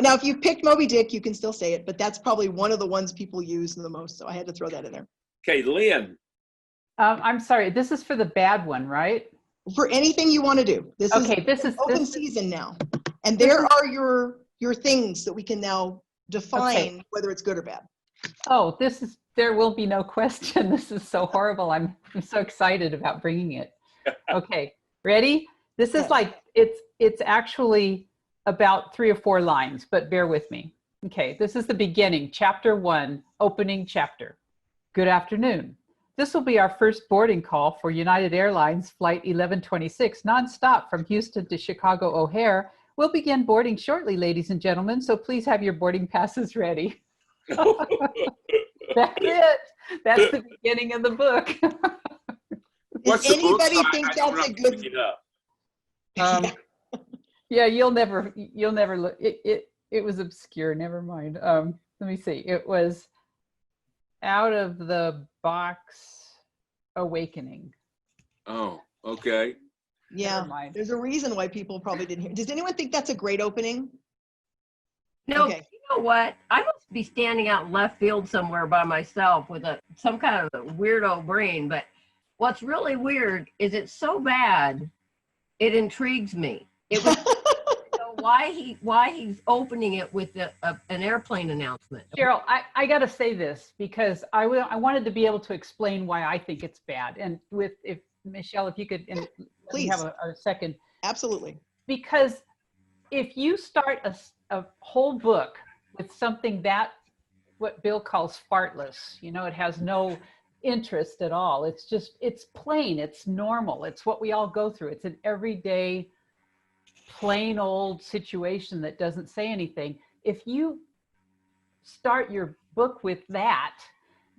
Now, if you picked Moby Dick, you can still say it, but that's probably one of the ones people use the most, so I had to throw that in there. Okay, Lynn. I'm sorry, this is for the bad one, right? For anything you want to do. This is open season now. And there are your things that we can now define whether it's good or bad. Oh, there will be no question. This is so horrible. I'm so excited about bringing it. Okay, ready? This is like, it's actually about 3 or 4 lines, but bear with me. Okay, this is the beginning, chapter 1, opening chapter. Good afternoon. This will be our first boarding call for United Airlines Flight 1126, nonstop from Houston to Chicago O'Hare. We'll begin boarding shortly, ladies and gentlemen, so please have your boarding passes ready. That's it. That's the beginning of the book. Does anybody think that's a good? Yeah, you'll never look. It was obscure. Never mind. Let me see. It was Out of the Box Awakening. Oh, okay. Yeah, there's a reason why people probably didn't hear. Does anyone think that's a great opening? No, Okay. you know what? I must be standing out in left field somewhere by myself with some kind of a weirdo brain. But what's really weird is it's so bad, it intrigues me. It was why he's opening it with an airplane announcement. Cheryl, I got to say this because I wanted to be able to explain why I think it's bad. And if Michelle, if you could, and please have a second. Absolutely. Because if you start a whole book with something what Bill calls fartless, you know, it has no interest at all. It's plain, it's normal. It's what we all go through. It's an everyday, plain old situation that doesn't say anything. If you start your book with that,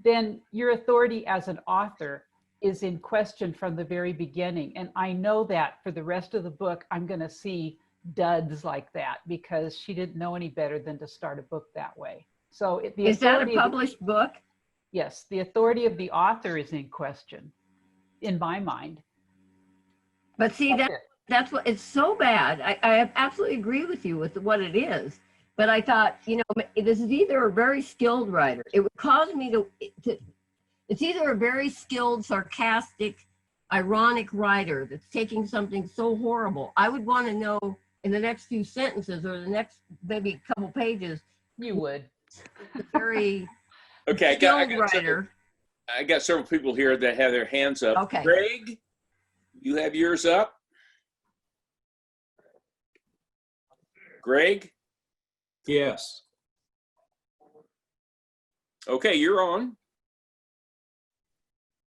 then your authority as an author is in question from the very beginning. And I know that for the rest of the book, I'm going to see duds like that because she didn't know any better than to start a book that way. So is that a published book? Yes, the authority of the author is in question, in my mind. But see, that's what, it's so bad. I absolutely agree with you with what it is. But I thought, you know, this is either a very skilled writer. It would cause me to it's either a very skilled, sarcastic, ironic writer that's taking something so horrible. I would want to know in the next few sentences or the next maybe couple pages. You would. Very okay, I got several people here that have their hands up. Okay. Greg, you have yours up. Greg? Yes. Okay, you're on.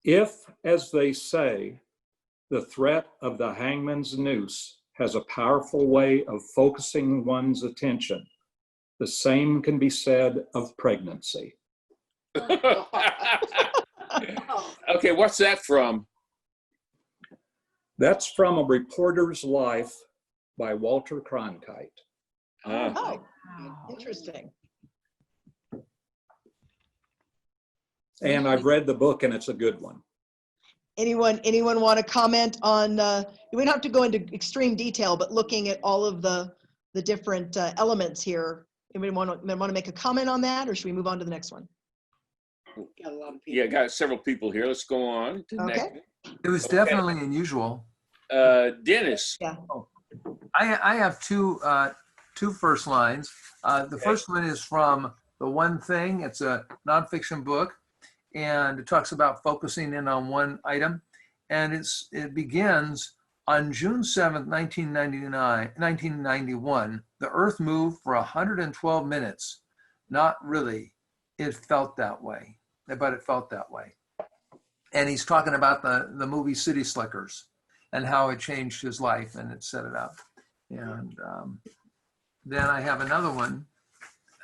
If, as they say, the threat of the hangman's noose has a powerful way of focusing one's attention, the same can be said of pregnancy. Okay, what's that from? That's from A Reporter's Life by Walter Cronkite. Oh, interesting. And I've read the book and it's a good one. Anyone want to comment on, we don't have to go into extreme detail, but looking at all of the different elements here, anyone want to make a comment on that, or should we move on to the next one? Got a lot of people. Yeah, got several people here. Let's go on to the next one. It was definitely unusual. Dennis. Yeah. I have two first lines. The first one is from The One Thing. It's a nonfiction book, and it talks about focusing in on one item. And it begins on June 7th, 1991. The Earth moved for 112 minutes. Not really. It felt that way, but it felt that way. And he's talking about the movie City Slickers and how it changed his life, and it set it up. And then I have another one.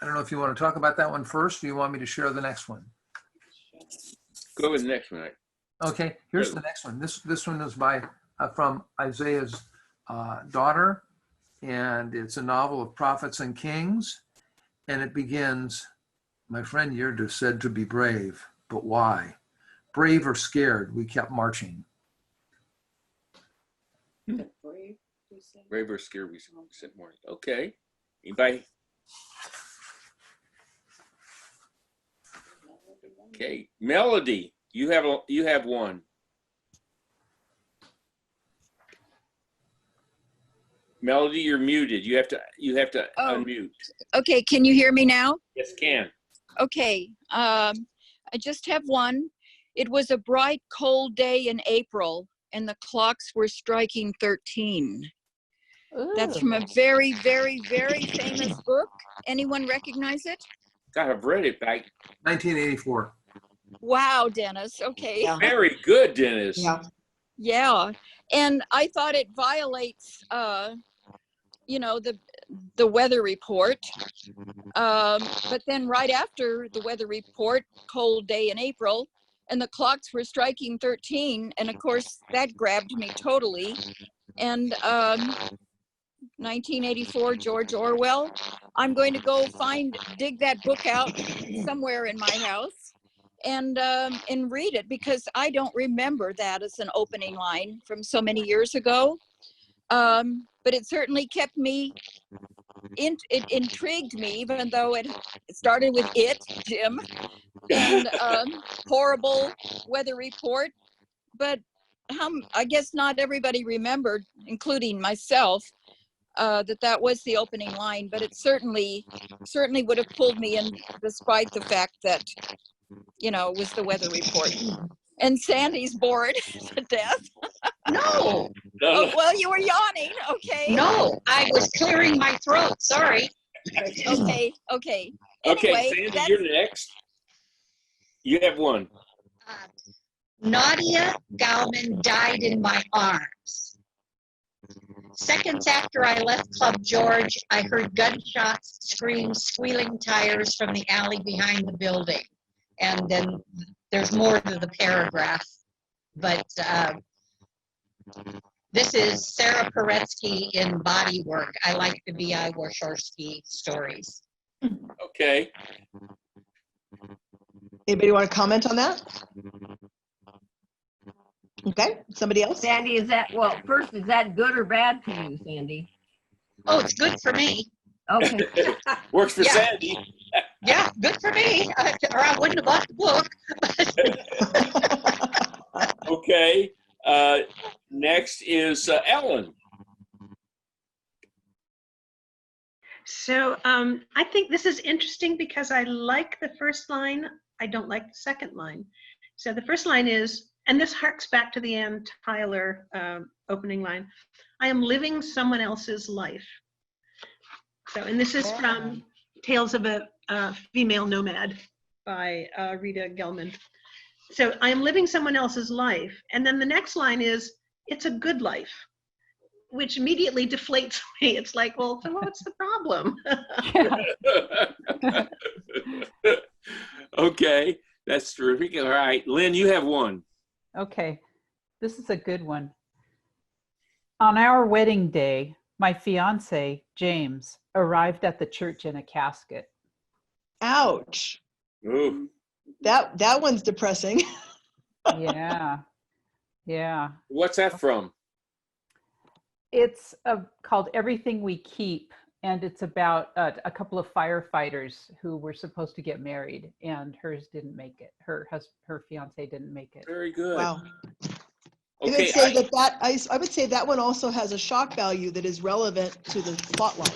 I don't know if you want to talk about that one first, or you want me to share the next one? Go with the next one. Okay, here's the next one. This one is by from Isaiah's daughter, and it's a novel of prophets and kings, and it begins, "My friend Yerda said to be brave, but why? Brave or scared, we kept marching." Brave or scared, we said more. Okay. Anybody? Okay. Melody, you have one. Melody, you're muted. You have to unmute. Okay, can you hear me now? Yes, can. Okay, I just have one. It was a bright, cold day in April, and the clocks were striking 13. That's from a very, very, very famous book. Anyone recognize it? God, I've read it back. 1984. Wow, Dennis. Okay. Very good, Dennis. Yeah, and I thought it violates, the weather report. But then right after the weather report, cold day in April, and the clocks were striking 13, and of course that grabbed me totally. And 1984, George Orwell. I'm going to go dig that book out somewhere in my house and read it, because I don't remember that as an opening line from so many years ago. But it certainly kept me, it intrigued me, even though it started with Jim, and horrible weather report. But I guess not everybody remembered, including myself, that was the opening line, but it certainly would have pulled me in, despite the fact that, it was the weather report. And Sandy's bored to death. No. Oh, well, you were yawning. Okay. No, I was clearing my throat. Sorry. Okay. Okay, Anyway, Sandy, you're next. You have one. Nadia Gauman died in my arms. Seconds after I left Club George, I heard gunshots, screams, squealing tires from the alley behind the building. And then there's more to the paragraph. But this is Sarah Paretsky in Body Work. I like the V.I. Warshawski stories. Okay. Anybody want to comment on that? Okay, somebody else? Sandy, is that good or bad to you, Sandy? Oh, it's good for me. Okay. Works for Sandy. Yeah, good for me. Or I wouldn't have bought the book. Okay. Next is Ellen. So I think this is interesting because I like the first line. I don't like the second line. So the first line is, and this harks back to the Ann Tyler opening line, "I am living someone else's life." So, and this is from Tales of a Female Nomad by Rita Gelman. So I am living someone else's life. And then the next line is, "It's a good life," which immediately deflates me. It's like, well, so what's the problem? Okay, that's terrific. All right, Lynn, you have one. Okay, this is a good one. On our wedding day, my fiance, James, arrived at the church in a casket. Ouch. Ooh. That one's depressing. Yeah. What's that from? It's called Everything We Keep, and it's about a couple of firefighters who were supposed to get married, and hers didn't make it. Her fiance didn't make it. Very good. Wow. Okay, I would say I would say that one also has a shock value that is relevant to the plot line.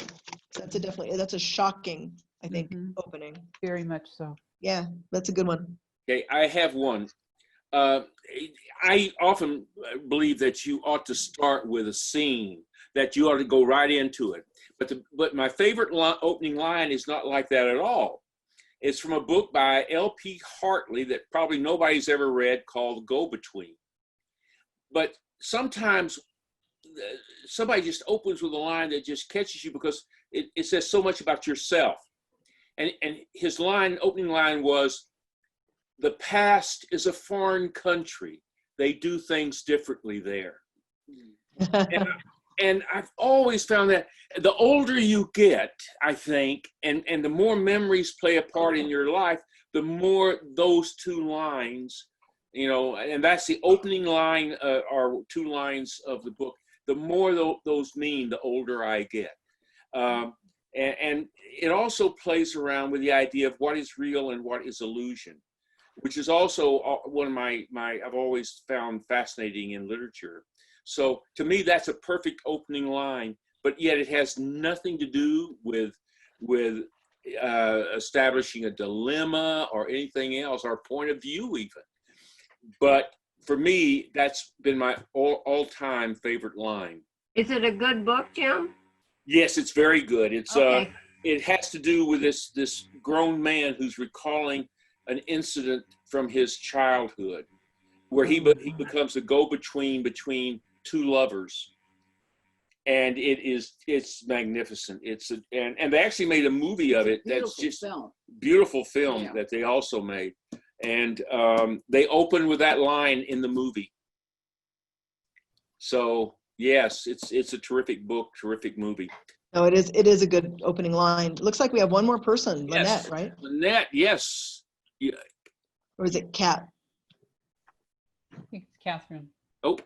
That's a shocking, I think, opening. Very much so. Yeah, that's a good one. Okay, I have one. I often believe that you ought to start with a scene, that you ought to go right into it. But my favorite opening line is not like that at all. It's from a book by L.P. Hartley that probably nobody's ever read, called Go-Between. But sometimes somebody just opens with a line that just catches you because it says so much about yourself. And his opening line was, "The past is a foreign country they do things differently there. And I've always found that the older you get, I think, and the more memories play a part in your life, the more those two lines, you know, and that's the opening line or two lines of the book, the more those mean the older I get. And it also plays around with the idea of what is real and what is illusion, which is also one of my I've always found fascinating in literature. So to me, that's a perfect opening line, but yet it has nothing to do with establishing a dilemma or anything else, or point of view even. But for me, that's been my all-time favorite line. Is it a good book, Jim? Yes, it's very good. It's Okay. it has to do with this grown man who's recalling an incident from his childhood, where he becomes a go-between between two lovers, and it's magnificent. And they actually made a movie of it. That's just beautiful film Yeah. that they also made, and they open with that line in the movie. So yes, it's a terrific book, terrific movie. No, it is a good opening line. Looks like we have one more person, Yes. Lynette, right? Lynette, yes. Yeah. Or is it Kat? I think it's Catherine. Oh.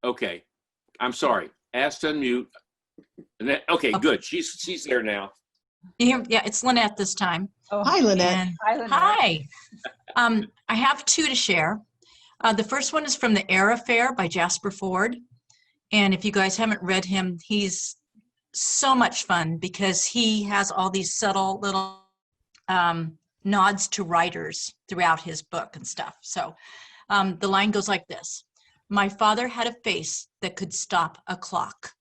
Okay. I'm sorry. Asked to unmute. Lynette, okay, good. She's there now. Yeah, it's Lynette this time. Oh, Hi, Lynette. And hi, Lynette. hi. I have two to share. The first one is from The Air Affair by Jasper Fforde. And if you guys haven't read him, he's so much fun because he has all these subtle little nods to writers throughout his book and stuff. So the line goes like this. My father had a face that could stop a clock.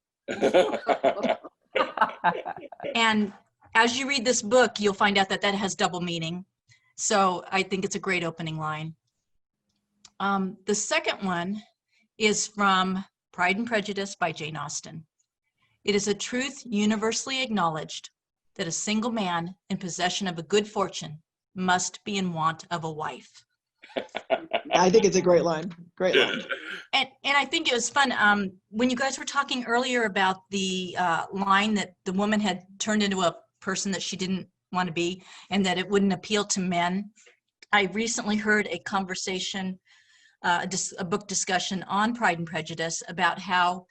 And as you read this book, you'll find out that that has double meaning. So I think it's a great opening line. The second one is from Pride and Prejudice by Jane Austen. It is a truth universally acknowledged that a single man in possession of a good fortune must be in want of a wife. I think it's a great line. Great line. And I think it was fun when you guys were talking earlier about the line that the woman had turned into a person that she didn't want to be and that it wouldn't appeal to men. I recently heard a conversation, a book discussion on Pride and Prejudice about how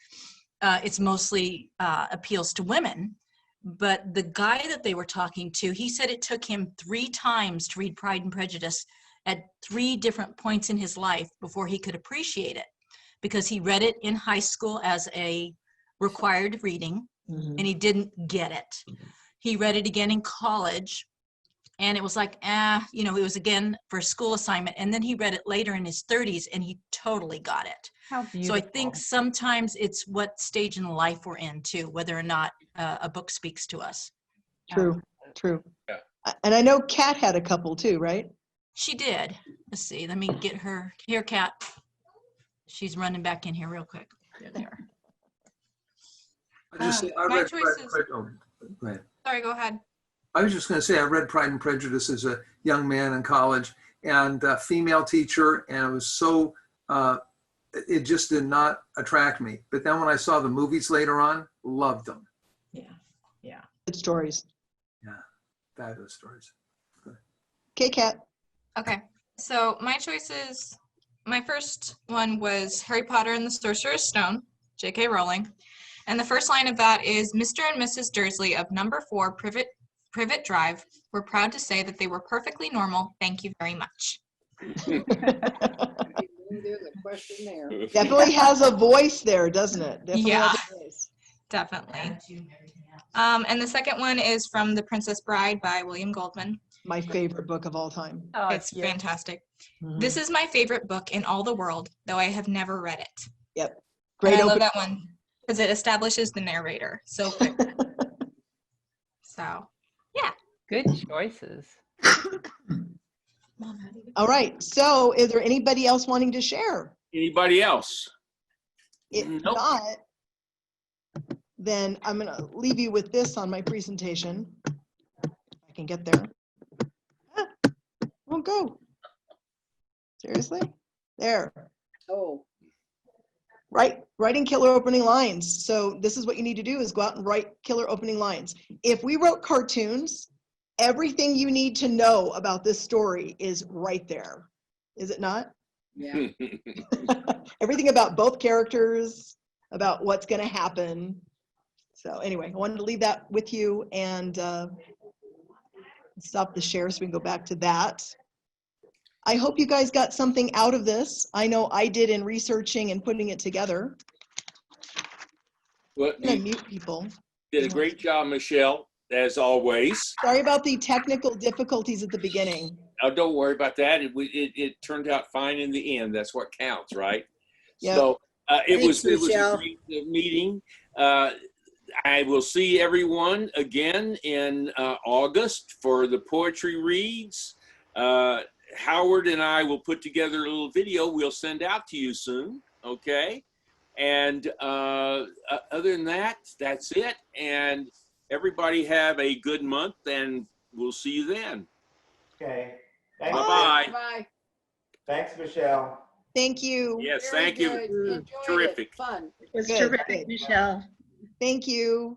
it's mostly appeals to women. But the guy that they were talking to, he said it took him 3 times to read Pride and Prejudice at 3 different points in his life before he could appreciate it, because he read it in high school as a required reading and he didn't get it. He read it again in college and it was like, it was again for a school assignment. And then he read it later in his 30s and he totally got it. How So beautiful. I think sometimes it's what stage in life we're in too, whether or not a book speaks to us. True, true. Yeah. And I know Kat had a couple too, right? She did. Let's see. Let me get her. Here, Kat. She's running back in here real quick. There. I just say, I my read choice is- go ahead. Sorry, go ahead. I was just going to say I read Pride and Prejudice as a young man in college, and a female teacher, and it was so it just did not attract me. But then when I saw the movies later on, loved them. Yeah. Good stories. Yeah, fabulous stories. Okay, Kat. Okay, so my choices, my first one was Harry Potter and the Sorcerer's Stone, J.K. Rowling. And the first line of that is, Mr. and Mrs. Dursley of number 4 Privet Drive were proud to say that they were perfectly normal. Thank you very much. Definitely has a voice there, doesn't it? Definitely Yeah. has a voice. Definitely. And the second one is from The Princess Bride by William Goldman. My favorite book of all time. Oh, It's fantastic. Mhm. This is my favorite book in all the world, though I have never read it. Yep. Great. Great I love opening. that one because it establishes the narrator so quick. So, yeah. Good choices. All right. So is there anybody else wanting to share? Anybody else? If Nope. not, then I'm going to leave you with this on my presentation. If I can get there. Won't go. Seriously? There. Oh. Writing killer opening lines. So this is what you need to do is go out and write killer opening lines. If we wrote cartoons, everything you need to know about this story is right there. Is it not? Yeah. Everything about both characters, about what's going to happen. So anyway, I wanted to leave that with you and stop the share so we can go back to that. I hope you guys got something out of this. I know I did in researching and putting it together. Well, I'm gonna mute people. did a great job, Michelle, as always. Sorry about the technical difficulties at the beginning. Oh, don't worry about that. It turned out fine in the end. That's what counts, right? Yep. So it Thanks, was a Michelle. great meeting. I will see everyone again in August for the poetry reads. Howard and I will put together a little video we'll send out to you soon, okay? And other than that, that's it. And everybody have a good month, and we'll see you then. Okay. Thanks. Bye-bye. Bye. Thanks, Michelle. Thank you. Yes, Very thank you. good. Enjoyed Terrific. it. Fun. It was Good, terrific, good. Michelle. Thank you.